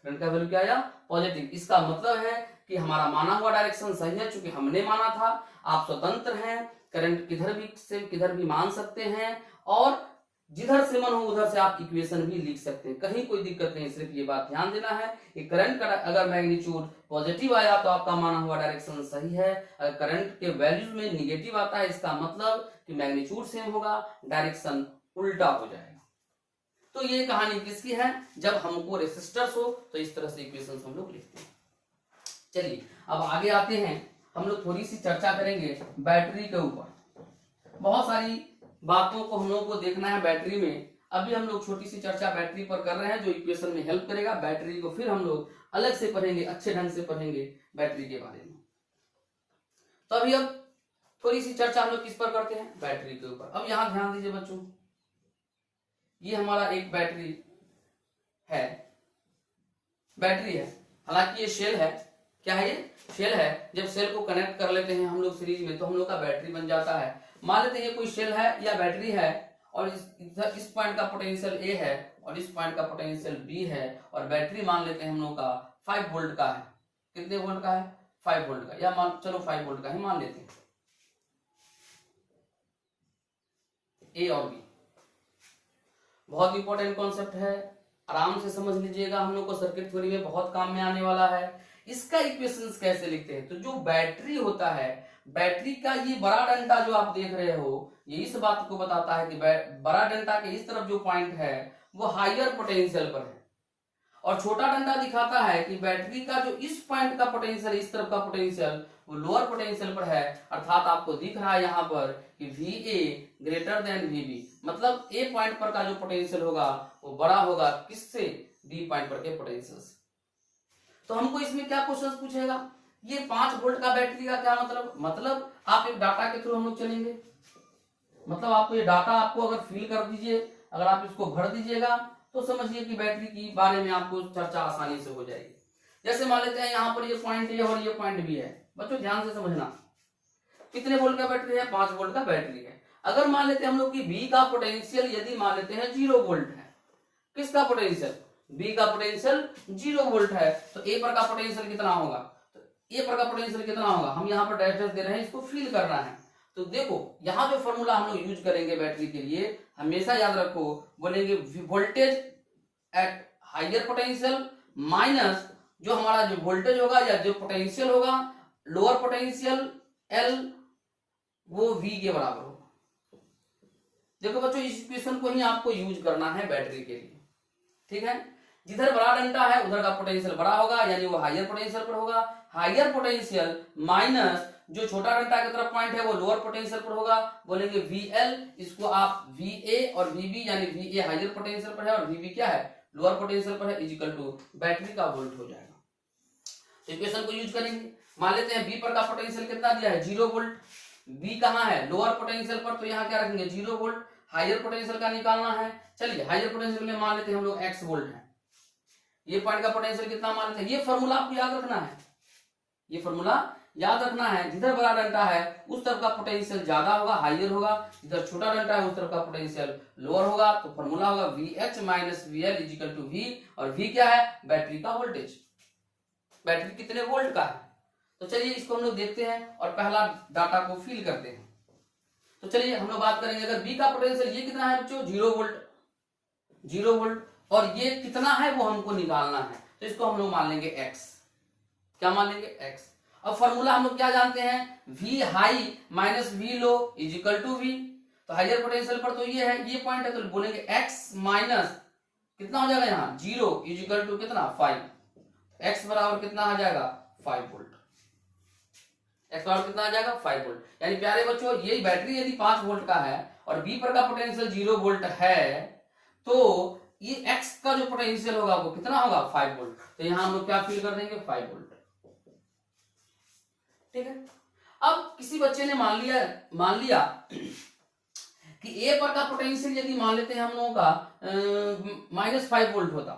करंट का वैल्यू क्या आया पॉजिटिव। इसका मतलब है कि हमारा माना हुआ डायरेक्शन सही है, चूंकि हमने माना था। आप स्वतंत्र हैं, करंट किधर भी से किधर भी मान सकते हैं, और जिधर से मन हो उधर से आप इक्वेशन भी लिख सकते हैं, कहीं कोई दिक्कत नहीं। सिर्फ ये बात ध्यान देना है कि करंट का अगर मैग्नीट्यूड पॉजिटिव आया तो आपका माना हुआ डायरेक्शन सही है, अगर करंट के वैल्यूज में निगेटिव आता है इसका मतलब कि मैग्नीट्यूड सेम होगा, डायरेक्शन उल्टा हो जाएगा। तो ये कहानी किसकी है, जब हमको रेसिस्टर्स हो तो इस तरह से इक्वेशन हम लोग लिखते हैं। चलिए अब आगे आते हैं, हम लोग थोड़ी सी चर्चा करेंगे बैटरी के ऊपर। बहुत सारी बातों को हम लोगों को देखना है बैटरी में। अभी हम लोग छोटी सी चर्चा बैटरी पर कर रहे हैं जो इक्वेशन में हेल्प करेगा। बैटरी को फिर हम लोग अलग से पढ़ेंगे, अच्छे ढंग से पढ़ेंगे बैटरी के बारे में। तो अभी अब थोड़ी सी चर्चा हम लोग किस पर करते हैं, बैटरी के ऊपर। अब यहाँ ध्यान दीजिए बच्चों, ये हमारा एक बैटरी है, हालांकि ये शेल है। क्या है ये? शेल है। जब सेल को कनेक्ट कर लेते हैं हम लोग सीरीज में तो हम लोग का बैटरी बन जाता है। मान लेते हैं ये कोई शेल है या बैटरी है और इस पॉइंट का पोटेंशियल ए है और इस पॉइंट का पोटेंशियल बी है और बैटरी मान लेते हैं हम लोग का 5 वोल्ट का है। कितने वोल्ट का है? 5 वोल्ट का, या चलो 5 वोल्ट का ही मान लेते हैं, ए और बी। बहुत इंपॉर्टेंट कॉन्सेप्ट है, आराम से समझ लीजिएगा, हम लोग को सर्किट थ्योरी में बहुत काम में आने वाला है। इसका इक्वेशंस कैसे लिखते हैं? तो जो बैटरी होता है, बैटरी का ये बड़ा डंडा जो आप देख रहे हो, ये इस बात को बताता है कि बड़ा डंडा के इस तरफ जो पॉइंट है वो हायर पोटेंशियल पर है और छोटा डंडा दिखाता है कि बैटरी का जो इस पॉइंट का पोटेंशियल, इस तरफ का पोटेंशियल वो लोअर पोटेंशियल पर है। अर्थात आपको दिख रहा है यहाँ पर कि VA ग्रेटर देन VB, मतलब A पॉइंट पर का जो पोटेंशियल होगा वो बड़ा होगा किससे? B पॉइंट पर के पोटेंशियल से। तो हमको इसमें क्या क्वेश्चन पूछेगा? ये 5 वोल्ट का बैटरी का क्या मतलब आप एक डाटा के थ्रू हम लोग चलेंगे, मतलब आपको ये डाटा आपको अगर फिल कर दीजिए, अगर आप इसको भर दीजिएगा तो समझिए कि बैटरी के बारे में आपको चर्चा आसानी से हो जाएगी। जैसे मान लेते हैं यहाँ पर ये पॉइंट ए और ये पॉइंट बी है। बच्चों ध्यान से समझना, कितने वोल्ट का बैटरी है? 5 वोल्ट का बैटरी है। अगर मान लेते हैं हम लोग की बी का पोटेंशियल यदि मान लेते हैं 0 वोल्ट है, किसका पोटेंशियल? बी का पोटेंशियल 0 वोल्ट है, तो ए पर का पोटेंशियल कितना होगा? तो ए पर का पोटेंशियल कितना होगा? हम यहाँ पर डैश दे रहे हैं, इसको फील करना है। तो देखो यहाँ जो फॉर्मूला हम लोग यूज करेंगे बैटरी के लिए, हमेशा याद रखो, बोलेंगे voltage at higher potential minus जो हमारा जो वोल्टेज होगा या जो पोटेंशियल होगा लोअर पोटेंशियल एल, वो V के बराबर होगा। देखो बच्चों इस इक्वेशन को ही आपको यूज करना है बैटरी के लिए, ठीक है। जिधर बड़ा डंडा है उधर का पोटेंशियल बड़ा होगा, यानी वो हायर पोटेंशियल पर होगा। हायर पोटेंशियल माइनस जो छोटा डंडा की तरफ पॉइंट है वो लोअर पोटेंशियल पर होगा, बोलेंगे VL। इसको आप VA और VB, यानी VA हायर पोटेंशियल पर है और VB क्या है? लोअर पोटेंशियल पर है, इक्वल टू बैटरी का वोल्ट हो जाएगा। तो इक्वेशन को यूज करेंगे। मान लेते हैं बी पर का पोटेंशियल कितना दिया है? 0 वोल्ट। बी कहाँ है? लोअर पोटेंशियल पर, तो यहाँ क्या रखेंगे? 0 वोल्ट। हायर पोटेंशियल का निकालना है। चलिए हायर पोटेंशियल में मान लेते हैं हम लोग x वोल्ट है। ये पॉइंट का पोटेंशियल कितना मान लेते हैं? ये फॉर्मूला आपको याद रखना है, ये फॉर्मूला याद रखना है। जिधर बड़ा डंडा है उस तरफ का पोटेंशियल ज्यादा होगा, हायर होगा। जिधर छोटा डंडा है उस तरफ का पोटेंशियल लोअर होगा। तो फॉर्मूला होगा VH minus VL equal to V, और V क्या है? बैटरी का वोल्टेज। बैटरी कितने वोल्ट का है? तो चलिए इसको हम लोग देखते हैं और पहला डाटा को फिल करते हैं। तो चलिए हम लोग बात करेंगे, अगर बी का पोटेंशियल ये कितना है बच्चों? 0 वोल्ट, 0 वोल्ट, और ये कितना है वो हमको निकालना है। तो इसको हम लोग मान लेंगे x। क्या मान लेंगे? x। अब फॉर्मूला हम लोग क्या जानते हैं? V high minus V low is equal to V। तो हायर पोटेंशियल पर तो ये है, ये पॉइंट है, तो बोलेंगे x माइनस कितना हो जाएगा यहाँ? 0 इज इक्वल टू कितना? 5। x बराबर कितना आ जाएगा? 5 वोल्ट। x बराबर कितना आ जाएगा? 5 वोल्ट। यानी प्यारे बच्चों ये बैटरी यदि 5 वोल्ट का है और B पर का पोटेंशियल 0 वोल्ट है, तो ये x का जो पोटेंशियल होगा वो कितना होगा? 5 वोल्ट। तो यहां हम लोग क्या फील कर देंगे? 5 वोल्ट, ठीक है। अब किसी बच्चे ने मान लिया कि A पर का पोटेंशियल यदि मान लेते हैं हम लोगों का -5 वोल्ट होता,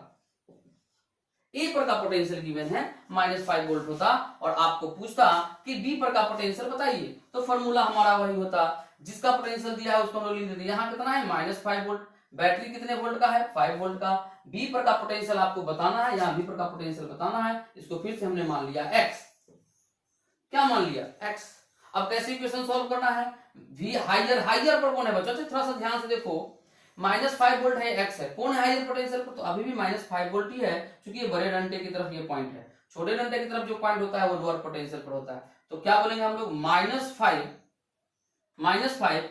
A पर का पोटेंशियल गिवन है -5 वोल्ट होता, और आपको पूछता कि B पर का पोटेंशियल बताइए, तो फॉर्मूला हमारा वही होता, जिसका पोटेंशियल दिया है उसको हम लोग लिख देते हैं। यहाँ कितना है? -5 वोल्ट। बैटरी कितने वोल्ट का है? 5 वोल्ट का। B पर का पोटेंशियल आपको बताना है, यहाँ B पर का पोटेंशियल बताना है। इसको फिर से हमने मान लिया x। क्या मान लिया? x। अब कैसे इक्वेशन सॉल्व करना है? V हायर पर कौन है बच्चों? थोड़ा सा ध्यान से देखो, -5 वोल्ट है, x है, कौन है हायर पोटेंशियल पर? तो अभी भी -5 वोल्ट ही है, क्योंकि ये बड़े डंडे की तरफ ये पॉइंट है। छोटे डंडे की तरफ जो पॉइंट होता है वो लोअर पोटेंशियल पर होता है। तो क्या बोलेंगे हम लोग? -5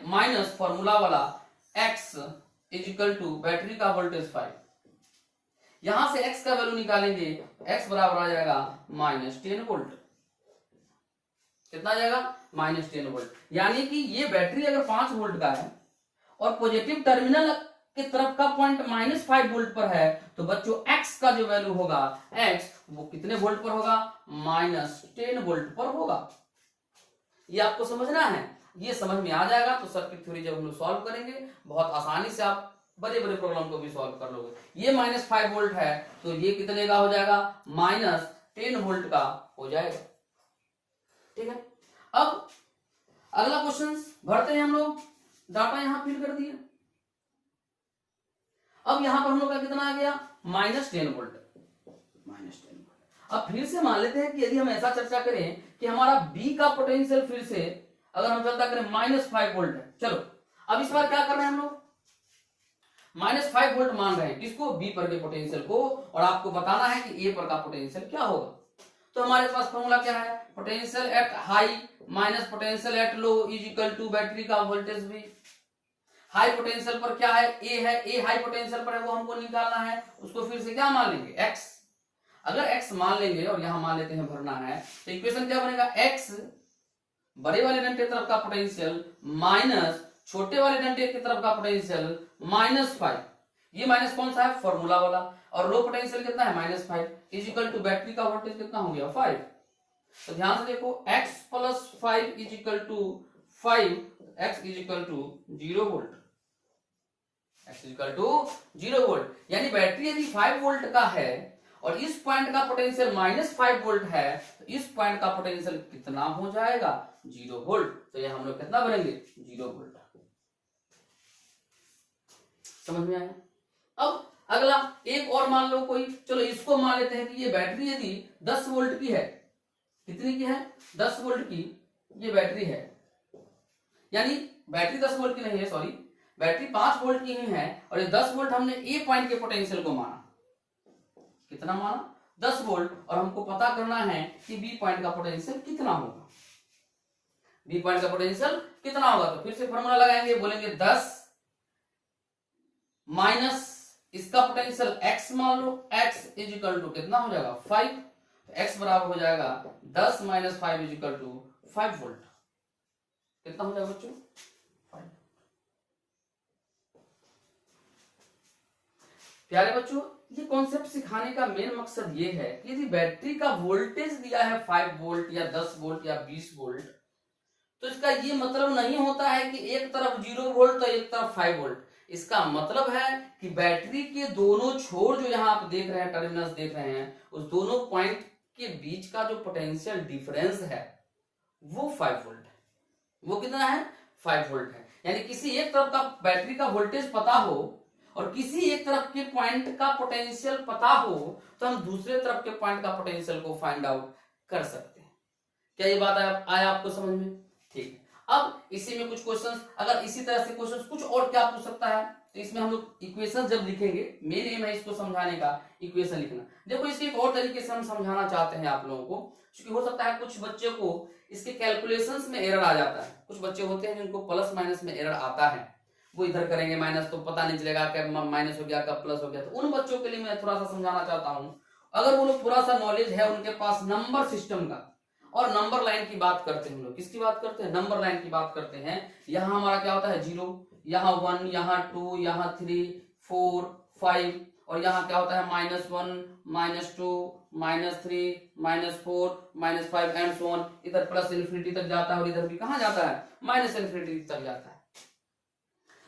माइनस फॉर्मूला वाला x is equal to battery का वोल्टेज 5। यहां से x का वैल्यू निकालेंगे, x बराबर आ जाएगा -10 वोल्ट। कितना आ जाएगा? -10 वोल्ट। यानी कि ये बैटरी अगर 5 वोल्ट का है और पॉजिटिव टर्मिनल की तरफ का पॉइंट -5 वोल्ट पर है, तो बच्चों x का जो वैल्यू होगा, x वो कितने वोल्ट पर होगा? -10 वोल्ट पर होगा। ये आपको समझना है। ये समझ में आ जाएगा तो सर्किट थ्योरी जब हम लोग सॉल्व करेंगे बहुत आसानी से आप बड़े बड़े प्रॉब्लम को भी सॉल्व कर लोगे। ये -5 वोल्ट है तो ये कितने का हो जाएगा, -10 वोल्ट का हो जाएगा। ठीक है, अब अगला क्वेश्चन भरते हैं हम लोग। डाटा यहां फिल कर दिया। अब यहां पर हम लोग का कितना आ गया, -10 वोल्ट। अब फिर से मान लेते हैं कि यदि हम ऐसा चर्चा करें कि हमारा बी का पोटेंशियल फिर से अगर हम चर्चा करें -5 वोल्ट है। चलो अब इस बार क्या कर रहे हैं हम लोग, -5 वोल्ट मान रहे हैं किसको, बी पर के पोटेंशियल को, और आपको बताना है कि ए पर का पोटेंशियल क्या होगा। तो हमारे पास फॉर्मूला क्या है, potential at high minus potential at low is equal to battery का वोल्टेज भी। हाई पोटेंशियल पर क्या है, ए है, ए हाई पोटेंशियल पर है, वो हमको निकालना है, उसको फिर से क्या मान लेंगे, एक्स। अगर x मान लेंगे और यहां मान लेते हैं भरना है, तो इक्वेशन क्या बनेगा, x बड़े वाले डंडे की तरफ का पोटेंशियल माइनस छोटे वाले डंडे की तरफ का पोटेंशियल -5। ये माइनस कौन सा है, फॉर्मूला वाला, और लो पोटेंशियल कितना है -5 इज इक्वल टू बैटरी का वोल्टेज कितना हो गया 5। तो ध्यान से देखो x + 5 is equal to 5, x is equal to 0 volt, x is equal to 0 volt. यानी बैटरी यदि 5 वोल्ट का है और इस पॉइंट का पोटेंशियल -5 वोल्ट है, तो इस पॉइंट का पोटेंशियल कितना हो जाएगा, 0 वोल्ट। तो ये हम लोग कितना बनेंगे, 0 वोल्ट। समझ में आया। अब अगला एक और मान लो कोई, चलो इसको मान लेते हैं कि ये बैटरी यदि 10 वोल्ट की है, कितनी की है, 10 वोल्ट की ये बैटरी है, यानी बैटरी 10 वोल्ट की नहीं है, सॉरी, बैटरी 5 वोल्ट की ही है, और ये 10 वोल्ट हमने ए पॉइंट के पोटेंशियल को माना, कितना माना, 10 वोल्ट, और हमको पता करना है कि बी पॉइंट का पोटेंशियल कितना होगा, बी पॉइंट का पोटेंशियल कितना होगा। तो फिर से फॉर्मूला लगाएंगे, बोलेंगे 10 माइनस इसका पोटेंशियल x मान लो, x इज इक्वल टू कितना हो जाएगा 5, तो x बराबर हो जाएगा 10 - 5 इज इक्वल टू 5 वोल्ट। कितना हो जाएगा बच्चों, 5। प्यारे बच्चों, ये कॉन्सेप्ट सिखाने का मेन मकसद ये है कि यदि बैटरी का वोल्टेज दिया है 5 वोल्ट या 10 वोल्ट या 20 वोल्ट, तो इसका ये मतलब नहीं होता है कि एक तरफ 0 वोल्ट तो एक तरफ 5 वोल्ट। इसका मतलब है कि बैटरी के दोनों छोर जो यहां आप देख रहे हैं, टर्मिनल्स देख रहे हैं, उस दोनों पॉइंट के बीच का जो पोटेंशियल डिफरेंस है वो 5 वोल्ट है। वो कितना है, 5 वोल्ट है। यानी किसी एक तरफ का बैटरी का वोल्टेज पता हो और किसी एक तरफ के पॉइंट का पोटेंशियल पता हो, तो हम दूसरे तरफ के पॉइंट का पोटेंशियल को फाइंड आउट कर सकते हैं। क्या ये बात आया आपको समझ में? ठीक है। अब इसी में कुछ क्वेश्चंस, अगर इसी तरह से क्वेश्चंस कुछ और क्या पूछ सकता है, तो इसमें हम लोग इक्वेशन जब लिखेंगे, मेन एम है इसको समझाने का, इक्वेशन लिखना। देखो इसके एक और तरीके से हम समझाना चाहते हैं आप लोगों को, क्योंकि हो सकता है कुछ बच्चे को इसके कैलकुलेशंस में एरर आ जाता है। कुछ बच्चे होते हैं जिनको प्लस माइनस में एरर आता है, वो इधर करेंगे माइनस तो पता नहीं चलेगा कब माइनस हो गया कब प्लस हो गया। तो उन बच्चों के लिए मैं थोड़ा सा समझाना चाहता हूं, अगर वो लोग थोड़ा सा नॉलेज है उनके पास नंबर सिस्टम का, और नंबर लाइन की बात करते हैं हम लोग, किसकी बात करते हैं, नंबर लाइन की बात करते हैं। यहाँ हमारा क्या होता है 0, यहाँ 1, यहाँ 2, यहाँ 3, 4, 5, और यहाँ क्या होता है -1, -2, -3, -4, -5 एंड सो ऑन। इधर प्लस इन्फिनिटी तक जाता है और इधर भी कहाँ जाता है, माइनस इन्फिनिटी तक जाता है।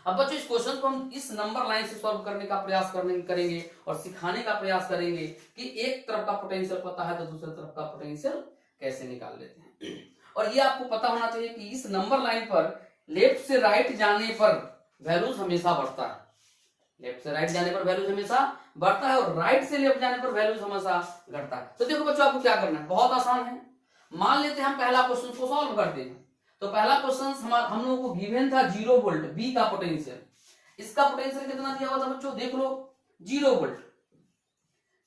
अब बच्चों इस क्वेश्चन को हम इस नंबर लाइन से सॉल्व करने का प्रयास करेंगे और सिखाने का प्रयास करेंगे कि एक तरफ का पोटेंशियल पता है तो दूसरे तरफ का पोटेंशियल कैसे निकाल लेते हैं। और ये आपको पता होना चाहिए कि इस नंबर लाइन पर लेफ्ट से राइट जाने पर वैल्यूज हमेशा बढ़ता है, लेफ्ट से राइट जाने पर वैल्यूज हमेशा बढ़ता है और राइट से लेफ्ट जाने पर वैल्यूज हमेशा घटता है। तो देखो बच्चों आपको क्या करना है, बहुत आसान है। मान लेते हैं हम पहला क्वेश्चन को सॉल्व करते हैं। तो पहला क्वेश्चन हम लोगों को गिवन था 0 वोल्ट, बी का पोटेंशियल। इसका पोटेंशियल कितना दिया हुआ था बच्चों, देख लो 0 वोल्ट।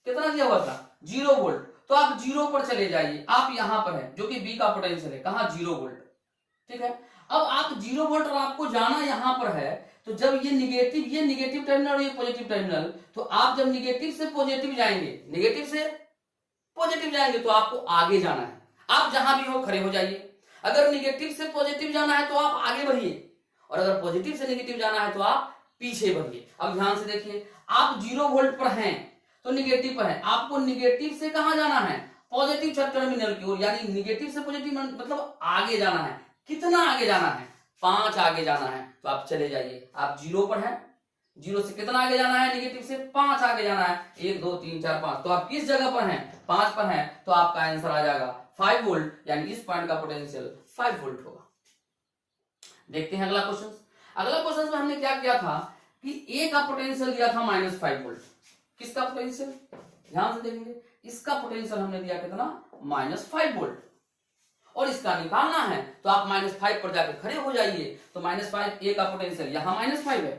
कितना दिया हुआ था, 0 वोल्ट। तो आप 0 पर चले जाइए, आप यहां पर है जो कि बी का पोटेंशियल है, कहां 0 वोल्ट। ठीक है, अब आप 0 वोल्ट और आपको जाना यहां पर है, तो जब ये निगेटिव टर्मिनल और ये पॉजिटिव टर्मिनल, तो आप जब निगेटिव से पॉजिटिव जाएंगे, निगेटिव से पॉजिटिव जाएंगे तो आपको आगे जाना है। आप जहां भी हो खड़े हो जाइए। अगर निगेटिव से पॉजिटिव जाना है तो आप आगे बढ़िए, और अगर पॉजिटिव से निगेटिव जाना है तो आप पीछे बढ़िए। अब ध्यान से देखिए, आप 0 वोल्ट पर हैं तो निगेटिव पर है, आपको निगेटिव से कहां जाना है, पॉजिटिव टर्मिनल की ओर, यानी निगेटिव से पॉजिटिव मतलब आगे जाना है। कितना आगे जाना है, 5 आगे जाना है तो आप चले जाइए, आप 0 पर हैं, 0 से कितना आगे जाना है, नेगेटिव से 5 आगे जाना है, 1 2 3 4 5, तो आप किस जगह पर हैं, 5 पर हैं, तो आपका आंसर आ जाएगा 5 वोल्ट, यानी इस पॉइंट का पोटेंशियल 5 वोल्ट होगा। देखते हैं अगला क्वेश्चन। अगला क्वेश्चन में हमने क्या किया था कि ए का पोटेंशियल दिया था -5 वोल्ट, किसका पोटेंशियल, ध्यान से देखेंगे, इसका पोटेंशियल हमने दिया कितना, -5 वोल्ट, और इसका निकालना है तो आप -5 पर जाकर खड़े हो जाइए, तो -5 ए का पोटेंशियल यहां -5 है,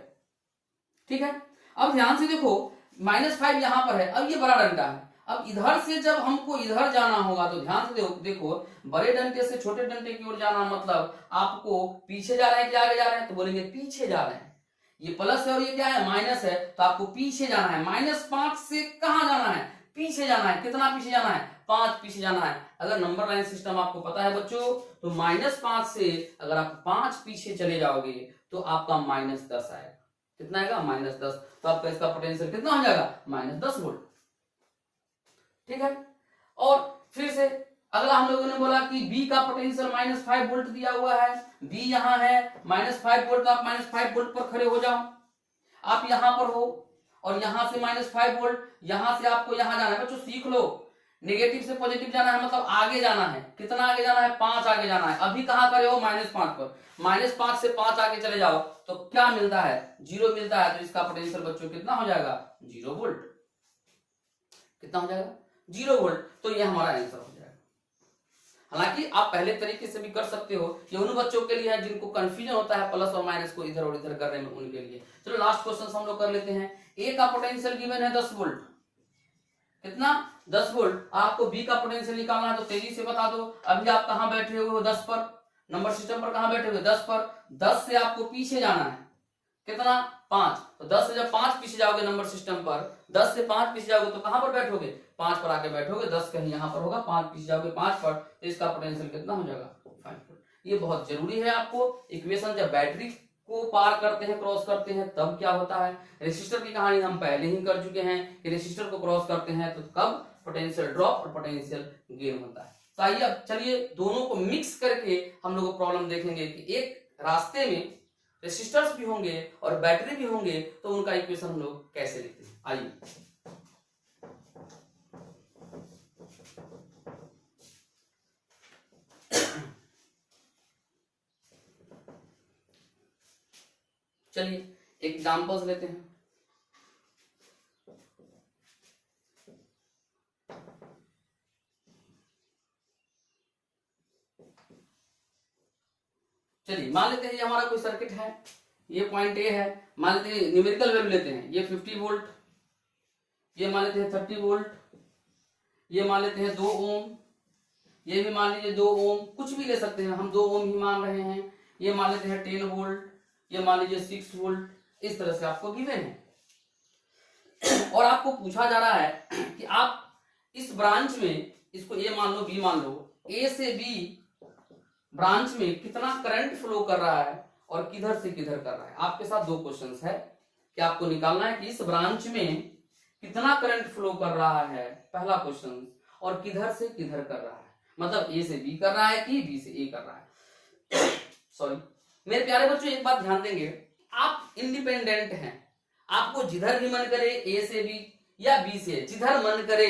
ठीक है। अब ध्यान से देखो, -5 यहां पर है, अब ये बड़ा डंडा है, अब इधर से जब हमको इधर जाना होगा तो ध्यान से देखो, बड़े डंडे से छोटे डंडे की ओर जाना मतलब आपको पीछे जा रहे हैं कि आगे जा रहे हैं, तो बोलेंगे पीछे जा रहे हैं, ये प्लस है और ये क्या है, माइनस है, तो आपको पीछे जाना है, -5 से कहां जाना है, पीछे जाना है, कितना पीछे जाना है, 5 पीछे जाना है। अगर नंबर लाइन सिस्टम आपको पता है बच्चों, तो -5 से अगर आप 5 पीछे चले जाओगे तो आपका -10 आएगा, कितना आएगा, -10, तो आपका इसका पोटेंशियल कितना हो जाएगा, -10 वोल्ट, ठीक है। और फिर से अगला हम लोगों ने बोला कि B का पोटेंशियल -5 वोल्ट दिया हुआ है, B यहां है -5 वोल्ट, तो आप -5 वोल्ट पर खड़े हो जाओ, आप यहां पर हो, और यहां से -5 वोल्ट, यहां से आपको यहां जाना है, बच्चों सीख लो, नेगेटिव से पॉजिटिव जाना है मतलब आगे जाना है, कितना आगे जाना है, 5 आगे जाना है, अभी कहां खड़े हो, -5 पर, -5 से 5 आगे चले जाओ तो क्या मिलता है, 0 मिलता है, तो इसका पोटेंशियल बच्चों कितना हो जाएगा, 0 वोल्ट, कितना हो जाएगा, 0 वोल्ट, तो ये हमारा आंसर हो जाएगा। हालांकि आप पहले तरीके से भी कर सकते हो, ये उन बच्चों के लिए है जिनको कंफ्यूजन होता है प्लस और माइनस को इधर और इधर करने में, उनके लिए। चलो लास्ट क्वेश्चन हम लोग कर लेते हैं। ए का पोटेंशियल गिवन है 10 वोल्ट, कितना, 10 वोल्ट, आपको बी का पोटेंशियल निकालना है, तो तेजी से बता दो, अभी आप कहां बैठे हुए हो, 10 पर, नंबर सिस्टम पर कहां बैठे हुए, 10 पर, 10 से आपको पीछे जाना है, कितना, 5, तो 10 से जब 5 पीछे जाओगे नंबर सिस्टम पर, 10 से 5 पीछे जाओगे तो कहां पर बैठोगे, 5 पर आके बैठोगे, 10 कहीं यहां पर होगा, 5 पीछे जाओगे 5 पर, तो इसका पोटेंशियल कितना हो जाएगा, 5 वोल्ट। ये बहुत जरूरी है आपको, इक्वेशन जब बैटरी को पार करते हैं, क्रॉस करते हैं, तब क्या होता है, रेसिस्टर की कहानी हम पहले ही कर चुके हैं कि रेसिस्टर को क्रॉस करते हैं तो कब पोटेंशियल ड्रॉप और पोटेंशियल गेन होता है। तो आइए अब चलिए दोनों को मिक्स करके हम लोग प्रॉब्लम देखेंगे कि एक रास्ते में रेसिस्टर्स भी होंगे और बैटरी भी होंगे, तो उनका इक्वेशन हम लोग कैसे लिखते हैं, आइए। चलिए एग्जांपल्स लेते हैं। चलिए मान लेते हैं ये हमारा कोई सर्किट है, ये पॉइंट ए है, मान लेते हैं न्यूमेरिकल वैल्यू लेते हैं, ये 50 वोल्ट, ये मान लेते हैं 30 वोल्ट, ये मान लेते हैं 2 ओम, ये भी मान लीजिए 2 ओम, कुछ भी ले सकते हैं, हम 2 ओम ही मान रहे हैं, ये मान लेते हैं 10 वोल्ट, ये मान लीजिए 6 वोल्ट, इस तरह से आपको गिवन है। और आपको पूछा जा रहा है कि आप इस ब्रांच में, इसको ए मान लो, बी मान लो, ए से बी ब्रांच में कितना करंट फ्लो कर रहा है और किधर से किधर कर रहा है। आपके साथ 2 क्वेश्चंस है कि आपको निकालना है कि इस ब्रांच में कितना करंट फ्लो कर रहा है, पहला क्वेश्चन, और किधर से किधर कर रहा है, मतलब ए से बी कर रहा है कि बी से ए कर रहा है। सॉरी मेरे प्यारे बच्चों, एक बात ध्यान देंगे, आप इंडिपेंडेंट हैं, आपको जिधर भी मन करे ए से बी या बी से, जिधर मन करे,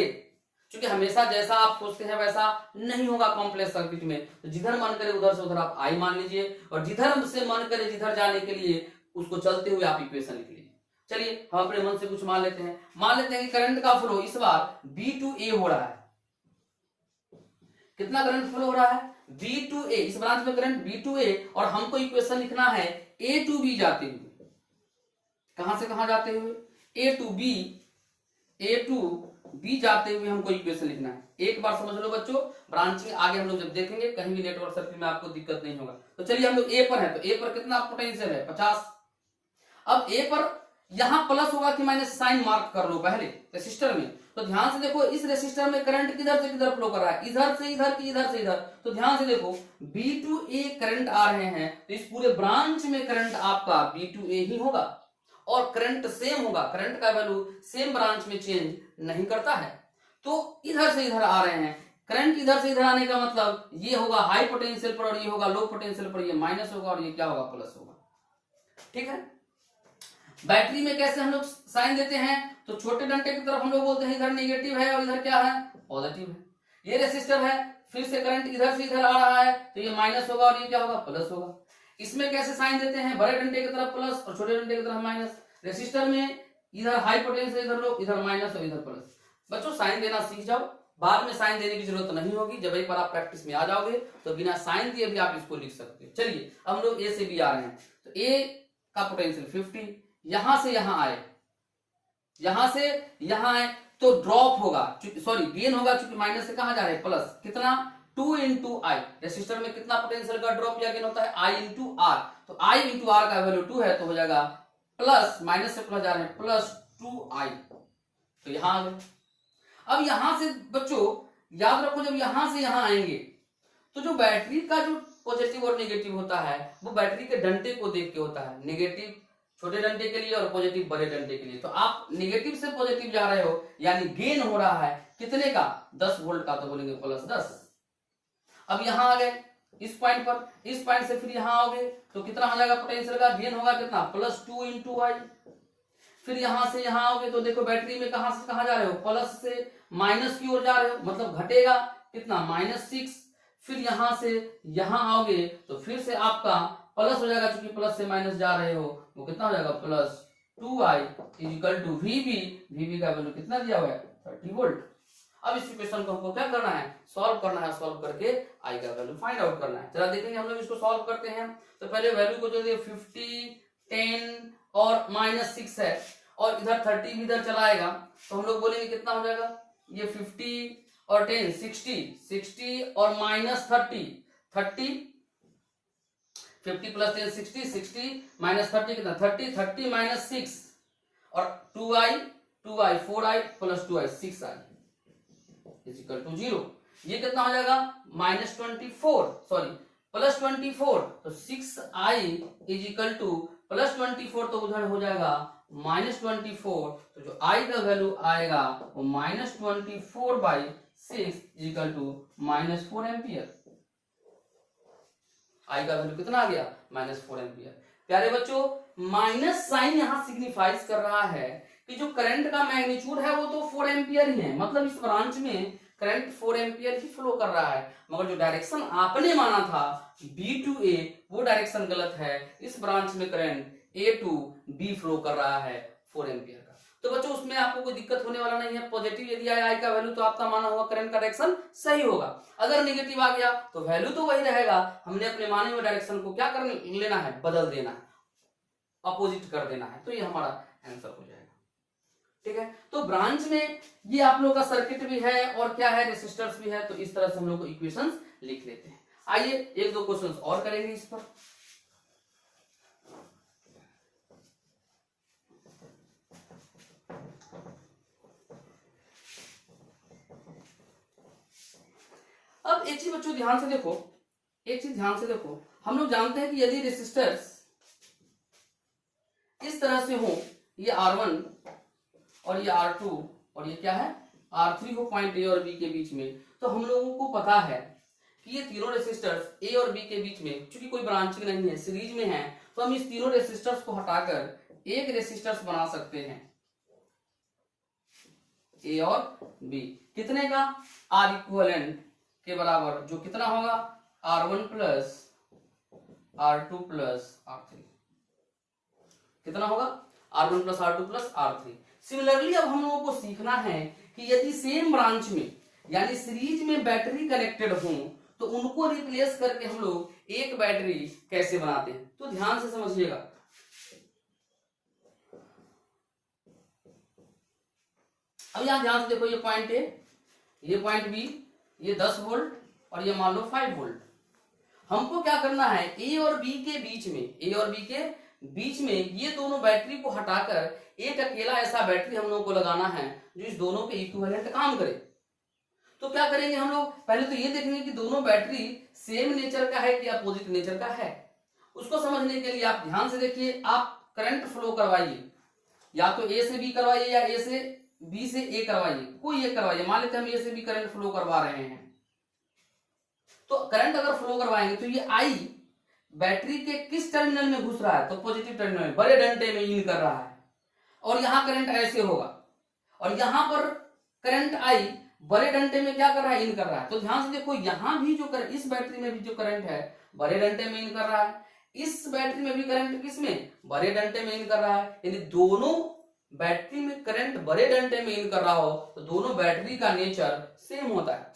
क्योंकि हमेशा जैसा आप सोचते हैं वैसा नहीं होगा कॉम्प्लेक्स सर्किट में, तो जिधर मन करे उधर से उधर आप आई मान लीजिए, और जिधर से मन करे जिधर जाने के लिए उसको चलते हुए आप इक्वेशन लिख लीजिए। चलिए हम अपने मन से कुछ मान लेते हैं, मान लेते हैं कि करंट का फ्लो इस बार बी टू ए हो रहा है, कितना करंट फ्लो हो रहा है, बी टू ए, इस ब्रांच में करंट बी टू ए, और हमको इक्वेशन लिखना है ए टू बी जाते हुए, कहां से कहां जाते हुए, A to B, A to B जाते हुए हमको इक्वेशन लिखना है। एक बार समझ लो बच्चों, ब्रांच में आगे हम लोग जब देखेंगे कहीं भी नेटवर्क सर्किट में आपको दिक्कत नहीं होगा। तो चलिए हम लोग ए पर है, तो ए पर कितना पोटेंशियल है, 50। अब ए पर यहां प्लस होगा कि माइनस, साइन मार्क कर लो पहले रेसिस्टर में, तो ध्यान से देखो इस रेसिस्टर में करंट किधर से किधर फ्लो कर रहा है, इधर से इधर की इधर से इधर, तो ध्यान से देखो बी टू ए करंट आ रहे हैं, तो इस पूरे ब्रांच में करंट आपका बी टू ए ही होगा, और करंट सेम होगा, करंट का वैल्यू सेम ब्रांच में चेंज नहीं करता है, तो इधर से इधर आ रहे हैं, करंट इधर से इधर आने का मतलब ये होगा हाई पोटेंशियल पर और ये होगा लो पोटेंशियल पर, ये माइनस होगा और ये क्या होगा, प्लस होगा। ठीक है। बैटरी में कैसे हम लोग साइन देते हैं, तो छोटे डंडे की तरफ हम लोग बोलते हैं इधर नेगेटिव है और इधर क्या है, पॉजिटिव है। ये रेसिस्टर है, फिर से करंट इधर से इधर आ रहा है तो ये माइनस होगा और ये क्या होगा, प्लस होगा। इसमें कैसे साइन देते हैं, बड़े डंडे की तरफ प्लस और छोटे डंडे की तरफ माइनस। रेसिस्टर में इधर हाई पोटेंशियल इधर लो, इधर माइनस और इधर प्लस। बच्चों साइन देना सीख जाओ, बाद में साइन देने की जरूरत नहीं होगी। जब एक बार आप प्रैक्टिस में आ जाओगे तो बिना साइन दिए भी आप इसको लिख सकते हो। चलिए हम लोग ए से बी आ रहे हैं, तो ए का पोटेंशियल 50, यहां से यहां आए, यहां से यहां आए तो ड्रॉप होगा, सॉरी गेन होगा, क्योंकि माइनस से कहां जा रहे हैं, प्लस। कितना, 2 इंटू आई। रेसिस्टर में कितना पोटेंशियल का ड्रॉप या गेन होता है, आई इंटू आर। तो आई इंटू आर का वैल्यू 2 है तो हो जाएगा प्लस, माइनस से प्लस जा रहे हैं, प्लस 2i। तो यहां आ गए। अब यहां से बच्चों याद रखो, जब यहां से यहां आएंगे तो जो बैटरी का जो पॉजिटिव और नेगेटिव होता है वो बैटरी के डंडे को देख के होता है। नेगेटिव छोटे डंडे के लिए और पॉजिटिव बड़े डंडे के लिए। तो आप नेगेटिव से पॉजिटिव जा रहे हो, यानी गेन हो रहा है कितने का, 10 वोल्ट का, तो बोलेंगे प्लस 10। अब यहां आ गए इस पॉइंट पर, इस पॉइंट से फिर यहां आओगे तो कितना हो जाएगा पोटेंशियल का, गेन होगा कितना, प्लस 2 इंटू आई। फिर यहां से यहां आओगे तो देखो बैटरी में कहां से कहां जा रहे हो, प्लस से माइनस की ओर जा रहे हो, मतलब घटेगा कितना, -6। फिर यहां से यहां आओगे तो फिर से आपका प्लस हो जाएगा, क्योंकि प्लस से माइनस जा रहे हो, वो कितना हो जाएगा, plus 2i equal to VB। VB का वैल्यू कितना दिया हुआ है, 30 वोल्ट। अब इस इक्वेशन को हमको क्या करना है, सॉल्व करना है। सॉल्व करके i का वैल्यू फाइंड आउट करना है। चला देखेंगे हम लोग इसको सॉल्व करते हैं। तो पहले वैल्यू को जो दिए 50, 10 और -6 है, और इधर 30 भी इधर चलाएगा तो हम लोग बोलेंगे कितना हो जाएगा, ये 50 और 10 60 और -30 30, 50 प्लस 10 60 माइनस 30 कितना, 30 माइनस 6 और 2i 4i plus 2i 6i is equal to 0। ये कितना हो जाएगा, -24, सॉरी प्लस 24। तो 6i is equal two plus 24, तो उधर हो जाएगा -24। तो जो i का वैल्यू आएगा वो -24/6 इज इक्वल टू -4 एम्पियर। आई का वैल्यू कितना आ गया, -4 एम्पियर। प्यारे बच्चों, माइनस साइन यहां सिग्निफाइज कर रहा है कि जो करंट का मैग्नीट्यूड है वो तो 4 एम्पियर ही है, मतलब इस ब्रांच में करंट 4 एम्पियर ही फ्लो कर रहा है। मगर जो डायरेक्शन आपने माना था B to A वो डायरेक्शन गलत है। इस ब्रांच में current A to B flow कर रहा है 4 एम्पियर का। तो बच्चों उसमें आपको कोई दिक्कत होने वाला नहीं है। पॉजिटिव यदि आया आई का वैल्यू तो आपका माना हुआ करंट का डायरेक्शन सही होगा। अगर नेगेटिव आ गया तो वैल्यू तो वही रहेगा। हमने अपने माने हुए डायरेक्शन को क्या कर लेना है, बदल देना है, अपोजिट कर देना है। तो ये हमारा आंसर हो जाएगा। ठीक है, तो ब्रांच में ये आप लोगों का सर्किट भी है और क्या है, रेसिस्टर्स भी है। तो इस तरह से हम लोग को इक्वेशंस लिख लेते हैं। आइए एक दो क्वेश्चंस और करेंगे इस पर। अब एक चीज बच्चों ध्यान से देखो, एक चीज ध्यान से देखो, हम लोग जानते हैं कि यदि रेसिस्टर्स इस तरह से हो, ये R1 और ये R2 और ये क्या है R3 हो पॉइंट A और B के बीच में, तो हम लोगों को पता है कि ये तीनों रेसिस्टर्स A और B के बीच में, चूंकि कोई ब्रांचिंग नहीं है, सीरीज में है, तो हम इस तीनों रेसिस्टर्स को हटाकर एक रेसिस्टर्स बना सकते हैं A और B। कितने का, R इक्विवेलेंट के बराबर, जो कितना होगा R1 plus R2 plus R3, कितना होगा R1 plus R2 plus R3। Similarly अब हम लोगों को सीखना है कि यदि सेम ब्रांच में यानी सीरीज में बैटरी कनेक्टेड हो तो उनको रिप्लेस करके हम लोग एक बैटरी कैसे बनाते हैं। तो ध्यान से समझिएगा। अब यहां ध्यान से देखो, ये पॉइंट A, ये पॉइंट B, ये 10 वोल्ट और ये मान लो 5 वोल्ट। हमको क्या करना है, A और B के बीच में, A और B के बीच में ये दोनों बैटरी को हटाकर एक अकेला ऐसा बैटरी हम लोगों को लगाना है जो इस दोनों के इक्विवेलेंट काम करे। तो क्या करेंगे हम लोग, पहले तो ये देखेंगे कि दोनों बैटरी सेम नेचर का है कि अपोजिट नेचर का है। उसको समझने के लिए आप ध्यान से देखिए, आप करंट फ्लो करवाइए, या तो A से B करवाइए या A से B से A करवाइए, कोई एक करवाइए। मान लेते हैं हम A से B करंट फ्लो करवा रहे हैं, तो करंट अगर फ्लो करवाएंगे तो ये आई बैटरी के किस टर्मिनल में घुस रहा है, तो पॉजिटिव टर्मिनल में, बड़े डंडे में इन कर रहा है, और यहां करंट ऐसे होगा, और यहां पर करंट आई बड़े डंडे में क्या कर रहा है, इन कर रहा है। तो ध्यान से देखो यहां भी जो करंट, इस बैटरी में भी जो करंट है बड़े डंडे में इन कर रहा है, इस बैटरी में भी करंट किस में, बड़े डंडे में इन कर रहा है। यदि दोनों बैटरी में करंट बड़े डंडे में इन कर रहा हो तो दोनों बैटरी का नेचर सेम होता है।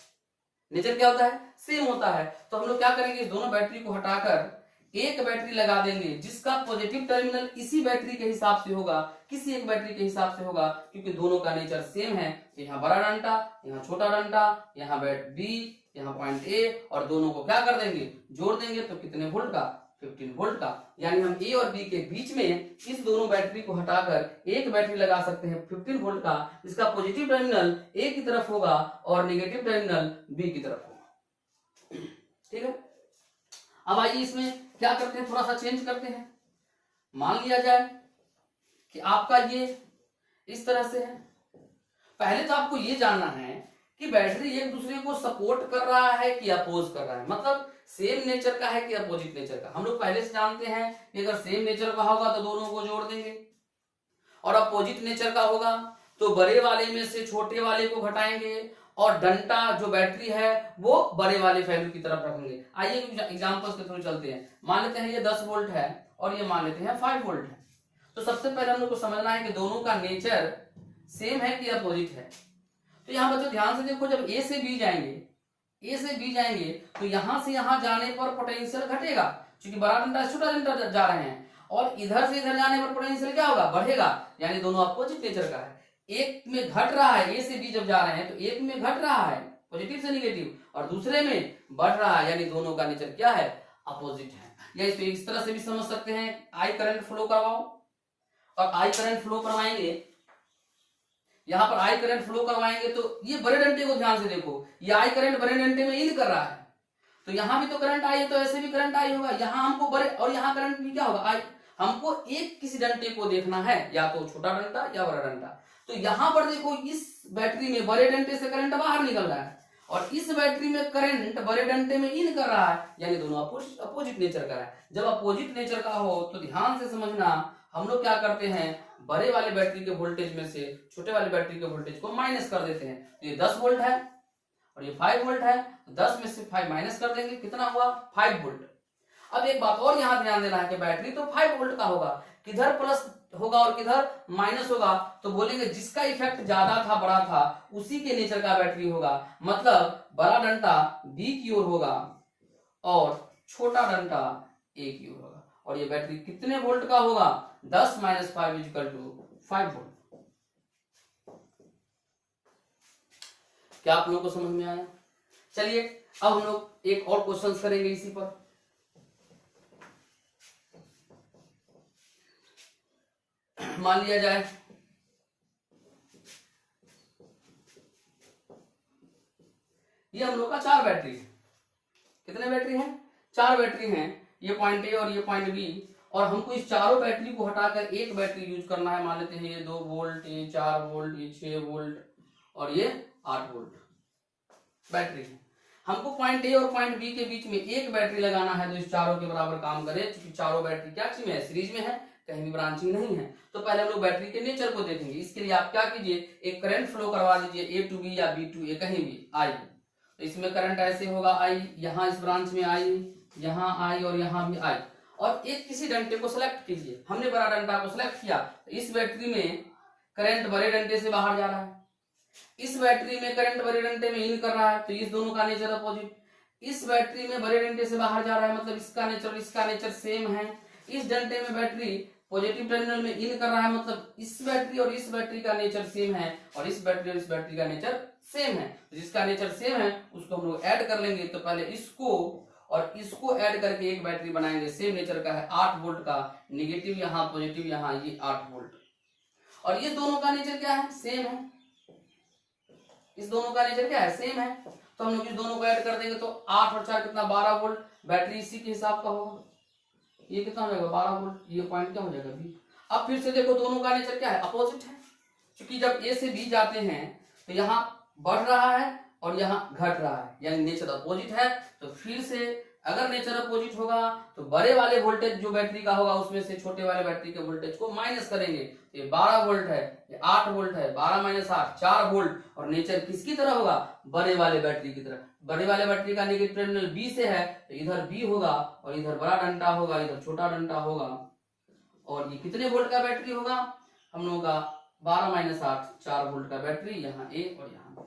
नेचर क्या होता है, सेम होता है। तो हम लोग क्या करेंगे, इस दोनों बैटरी को हटाकर एक बैटरी लगा देंगे जिसका पॉजिटिव टर्मिनल इसी बैटरी के हिसाब से होगा, किसी एक बैटरी के हिसाब से होगा, क्योंकि दोनों का नेचर सेम है। यहाँ बड़ा डंडा, यहाँ छोटा डंडा, यहाँ बैट बी, यहाँ पॉइंट ए, और दोनों को क्या कर देंगे, जोड़ देंगे तो कितने वोल्ट का, 15 वोल्ट का। यानी हम ए और बी के बीच में इस दोनों बैटरी को हटाकर एक बैटरी लगा सकते हैं 15 वोल्ट का, जिसका पॉजिटिव टर्मिनल ए की तरफ होगा और नेगेटिव टर्मिनल बी की तरफ होगा। ठीक है, अब आइए इसमें क्या करते हैं, थोड़ा सा चेंज करते हैं। मान लिया जाए कि आपका ये इस तरह से है। पहले तो आपको ये जानना है कि बैटरी एक दूसरे को सपोर्ट कर रहा है कि अपोज कर रहा है, मतलब सेम नेचर का है कि अपोजिट नेचर का। हम लोग पहले से जानते हैं कि अगर सेम नेचर का होगा तो दोनों को जोड़ देंगे, और अपोजिट नेचर का होगा तो बड़े वाले में से छोटे वाले को घटाएंगे, और डंटा जो बैटरी है वो बड़े वाले वैल्यू की तरफ रखेंगे। आइए एग्जांपल्स के थ्रू चलते हैं। मान लेते हैं ये 10 वोल्ट है और ये मान लेते हैं 5 वोल्ट है। तो सबसे पहले हम लोग को समझना है कि दोनों का नेचर सेम है कि अपोजिट है। तो यहाँ बच्चों ध्यान से देखो, जब ए से बी जाएंगे तो यहां से यहां जाने पर पोटेंशियल घटेगा, क्योंकि बड़ा डंडा छोटा डंडा जा रहे हैं, और इधर से इधर जाने पर पोटेंशियल क्या होगा, बढ़ेगा। यानी दोनों अपोजिट नेचर का है। एक में घट रहा है, ए से बी जब जा रहे हैं तो एक में घट रहा है पॉजिटिव से निगेटिव, और दूसरे में बढ़ रहा है, यानी दोनों का नेचर क्या है, अपोजिट है। या इसको इस तरह से भी समझ सकते हैं, आई करंट फ्लो करवाओ, और आई करंट फ्लो करवाएंगे, यहां पर आई करंट फ्लो करवाएंगे तो ये बड़े डंडे को ध्यान से देखो, ये आई करंट बड़े डंडे में इन कर रहा है, तो यहां भी तो करंट आई है, तो ऐसे भी करंट आई होगा। यहां हमको बड़े, और यहां करंट भी क्या होगा, आई। हमको एक किसी डंडे को देखना है, या तो छोटा डंडा या बड़ा डंडा। तो यहां पर देखो इस बैटरी में बड़े डंडे से करंट बाहर निकल रहा है, और इस बैटरी में करंट बड़े डंडे में इन कर रहा है, यानी दोनों अपोजिट नेचर का है। जब अपोजिट नेचर का हो तो ध्यान से समझना, हम लोग क्या करते हैं, बड़े वाले बैटरी के वोल्टेज में से छोटे वाले बैटरी के वोल्टेज को माइनस कर देते हैं। तो ये 10 वोल्ट है और ये 5 वोल्ट है, 10 में से 5 माइनस कर देंगे, कितना हुआ, 5 वोल्ट। अब एक बात और यहां ध्यान देना है कि बैटरी तो 5 वोल्ट का होगा, किधर प्लस होगा और किधर माइनस होगा, तो बोलेंगे जिसका इफेक्ट ज्यादा था, बड़ा था, उसी के नेचर का बैटरी होगा। मतलब बड़ा डंडा बी की ओर होगा और छोटा डंडा ए की ओर होगा, और ये बैटरी कितने वोल्ट का होगा, 10 - 5 = 5 वोल्ट। क्या आप लोगों को समझ में आया? चलिए अब हम लोग एक और क्वेश्चन करेंगे इसी पर। मान लिया जाए ये हम लोग का 4 बैटरी है। कितने बैटरी हैं, 4 बैटरी हैं, ये पॉइंट ए और ये पॉइंट बी, और हमको इस चारों बैटरी को हटाकर एक बैटरी यूज करना है। मान लेते हैं ये 2 वोल्ट, ये 4 वोल्ट, ये 6 वोल्ट और ये 8 वोल्ट बैटरी है। हमको पॉइंट ए और पॉइंट बी के बीच में एक बैटरी लगाना है जो इस चारों के बराबर काम करे, क्योंकि चारों बैटरी क्या चीज में है, सीरीज में है, कहीं भी ब्रांचिंग नहीं है। तो पहले हम लोग बैटरी के नेचर को देखेंगे। इसके लिए आप क्या कीजिए, एक करंट फ्लो करवा दीजिए, ए टू बी या बी टू ए, कहीं भी आई। तो इसमें करंट ऐसे होगा, आई यहाँ इस ब्रांच में आई, यहाँ आई और यहाँ भी आई, और एक किसी डंडे को सिलेक्ट कीजिए। हमने बड़ा डंडा को सिलेक्ट किया, तो इस बैटरी में करंट बड़े डंडे से बाहर जा रहा है, इस बैटरी में करंट बड़े डंडे में इन कर रहा है, तो इस दोनों का नेचर अपोजिट। इस बैटरी में बड़े डंडे से बाहर जा रहा है, मतलब इसका नेचर सेम है। इस डंडे में बैटरी पॉजिटिव टर्मिनल में इन कर रहा है, मतलब इस बैटरी और इस बैटरी का नेचर सेम है, और इस बैटरी और इस बैटरी का नेचर सेम है। तो जिसका नेचर सेम है उसको हम लोग ऐड कर लेंगे। तो पहले इसको और इसको ऐड करके एक बैटरी बनाएंगे, सेम नेचर का है, 8 वोल्ट का, निगेटिव यहाँ पॉजिटिव यहाँ, ये 8 वोल्ट। और ये दोनों का नेचर क्या है, सेम है। इस दोनों का नेचर क्या है, सेम है। तो हम लोग इस दोनों को ऐड कर देंगे, तो 8 और 4 कितना, 12 वोल्ट। बैटरी इसी के हिसाब का होगा, ये कितना हो जाएगा, 12 वोल्ट। ये पॉइंट क्या हो जाएगा, बी। अब फिर से देखो दोनों का नेचर क्या है, अपोजिट है, क्योंकि जब ए से बी जाते हैं तो यहाँ बढ़ रहा है और यहाँ घट रहा है, यानी नेचर अपोजिट है। तो फिर से अगर नेचर अपोजिट होगा तो बड़े वाले वोल्टेज जो बैटरी का होगा उसमें से छोटे वाले बैटरी के वोल्टेज को माइनस करेंगे। तो ये 12 वोल्ट है, ये 8 वोल्ट है, 12 माइनस 8 4 वोल्ट। और नेचर किसकी तरह होगा? बड़े वाले बैटरी की तरह। बड़े वाले बैटरी का नेगेटिव टर्मिनल बी से है तो इधर बी होगा और इधर बड़ा डंडा होगा, इधर छोटा डंडा होगा। और ये कितने वोल्ट का बैटरी होगा? हम लोगों का 12 माइनस 8 4 वोल्ट का बैटरी, यहाँ ए और यहाँ बी।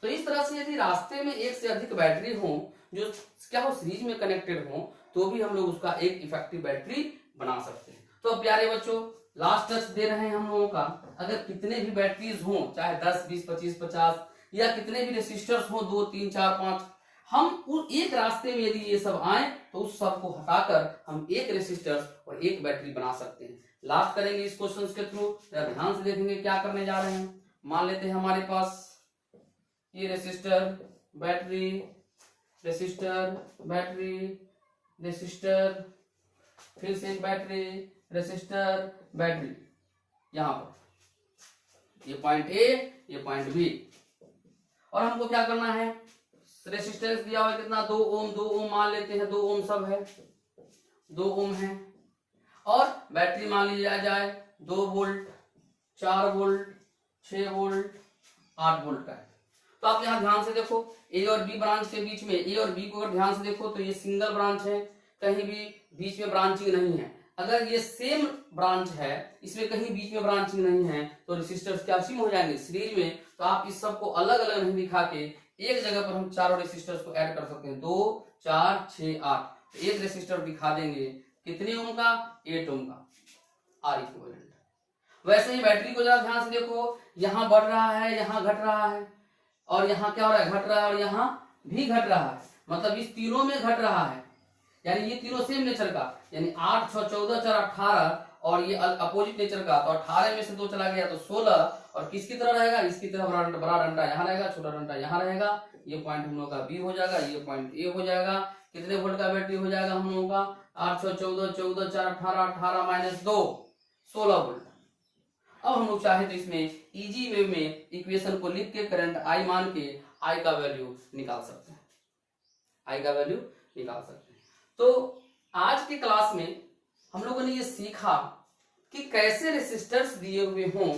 तो इस तरह से यदि रास्ते में एक से अधिक बैटरी हो जो क्या हो सीरीज में कनेक्टेड हो तो भी हम लोग उसका एक इफेक्टिव बैटरी बना सकते हैं। तो प्यारे बच्चों, लास्ट टच दे रहे हैं हम लोगों का, अगर कितने भी बैटरीज हो, चाहे 10 20 25 50 या कितने भी रेसिस्टर्स हो, 2 3 4 5, हम उस एक रास्ते में यदि ये सब आए तो उस सब को हटाकर हम एक रेसिस्टर और एक बैटरी बना सकते हैं। लास्ट करेंगे इस क्वेश्चन के थ्रू, ध्यान से देखेंगे क्या करने जा रहे हैं। मान लेते हैं हमारे पास ये resistor battery, resistor battery, resistor, फिर से एक बैटरी, रेसिस्टर बैटरी, यहां पर ये पॉइंट ए, ये पॉइंट बी। और हमको क्या करना है? रेसिस्टेंस दिया हुआ है कितना? 2 ओम, 2 ओम मान लेते हैं, 2 ओम सब है, 2 ओम है। और बैटरी मान लिया जाए 2 वोल्ट, 4 वोल्ट, 6 वोल्ट, 8 वोल्ट का है। तो आप यहाँ ध्यान से देखो, ए और बी ब्रांच के बीच में, ए और बी को अगर ध्यान से देखो तो ये सिंगल ब्रांच है, कहीं भी बीच में ब्रांचिंग नहीं है। अगर ये सेम ब्रांच है, इसमें कहीं बीच में ब्रांचिंग नहीं है, तो रेसिस्टर्स क्या सिम हो जाएंगे सीरीज में। तो आप इस सब को अलग अलग नहीं दिखा के एक जगह पर हम चारों रेसिस्टर्स को ऐड कर सकते हैं, 2 4 6 8। तो एक रेसिस्टर दिखा देंगे कितने ओम का? 8 ओम का, आर इक्विवेलेंट। वैसे ही बैटरी को जरा ध्यान से देखो, यहाँ बढ़ रहा है, यहाँ घट रहा है, और यहाँ क्या हो रहा है? घट रहा है, और यहाँ भी घट रहा है। मतलब इस तीनों में घट रहा है, यानी ये तीनों सेम नेचर का, यानी 8 6 14 4 18, और ये अपोजिट नेचर का। तो 18 में से 2 चला गया तो 16। और किसकी तरह रहेगा? इसकी तरह बड़ा डंडा यहाँ रहेगा, छोटा डंडा यहाँ रहेगा। ये पॉइंट हम लोग का बी हो जाएगा, ये पॉइंट ए हो जाएगा। कितने वोल्ट का बैटरी हो जाएगा हम लोगों का? 8 6 14 14 4 18, 18 माइनस 2 16 वोल्ट। अब हम लोग चाहे तो इसमें इजी वे में इक्वेशन को लिख के करंट आई मान के आई का वैल्यू निकाल सकते हैं, आई का वैल्यू निकाल सकते हैं। तो आज की क्लास में हम लोगों ने ये सीखा कि कैसे रेसिस्टर्स दिए हुए हों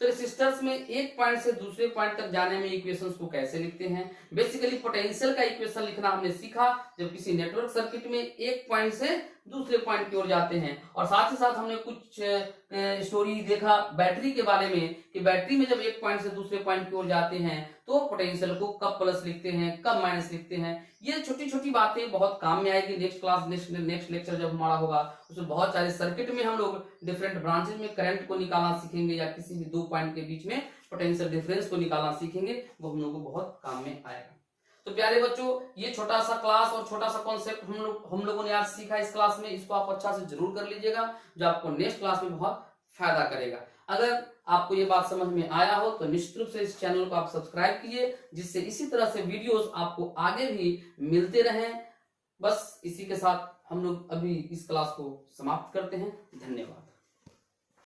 तो रेसिस्टर्स में एक पॉइंट से दूसरे पॉइंट तक जाने में इक्वेशंस को कैसे लिखते हैं। बेसिकली पोटेंशियल का इक्वेशन लिखना हमने सीखा जब किसी नेटवर्क सर्किट में एक पॉइंट से दूसरे पॉइंट की ओर जाते हैं। और साथ ही साथ हमने कुछ स्टोरी देखा बैटरी के बारे में कि बैटरी में जब एक पॉइंट से दूसरे पॉइंट की ओर जाते हैं तो पोटेंशियल को कब प्लस लिखते हैं, कब माइनस लिखते हैं। ये छोटी छोटी बातें बहुत काम में आएगी नेक्स्ट क्लास, नेक्स्ट लेक्चर जब हमारा होगा उसमें बहुत सारे सर्किट में हम लोग डिफरेंट ब्रांचेज में करंट को निकालना सीखेंगे या किसी भी 2 पॉइंट के बीच में पोटेंशियल डिफरेंस को निकालना सीखेंगे, वो हम लोग को बहुत काम में आएगा। तो प्यारे बच्चों, ये छोटा सा क्लास और छोटा सा कॉन्सेप्ट हम लोगों ने आज सीखा इस क्लास में, इसको आप अच्छा से जरूर कर लीजिएगा जो आपको नेक्स्ट क्लास में बहुत फायदा करेगा। अगर आपको ये बात समझ में आया हो तो निश्चित रूप से इस चैनल को आप सब्सक्राइब कीजिए जिससे इसी तरह से वीडियोस आपको आगे भी मिलते रहें। बस इसी के साथ हम लोग अभी इस क्लास को समाप्त करते हैं। धन्यवाद।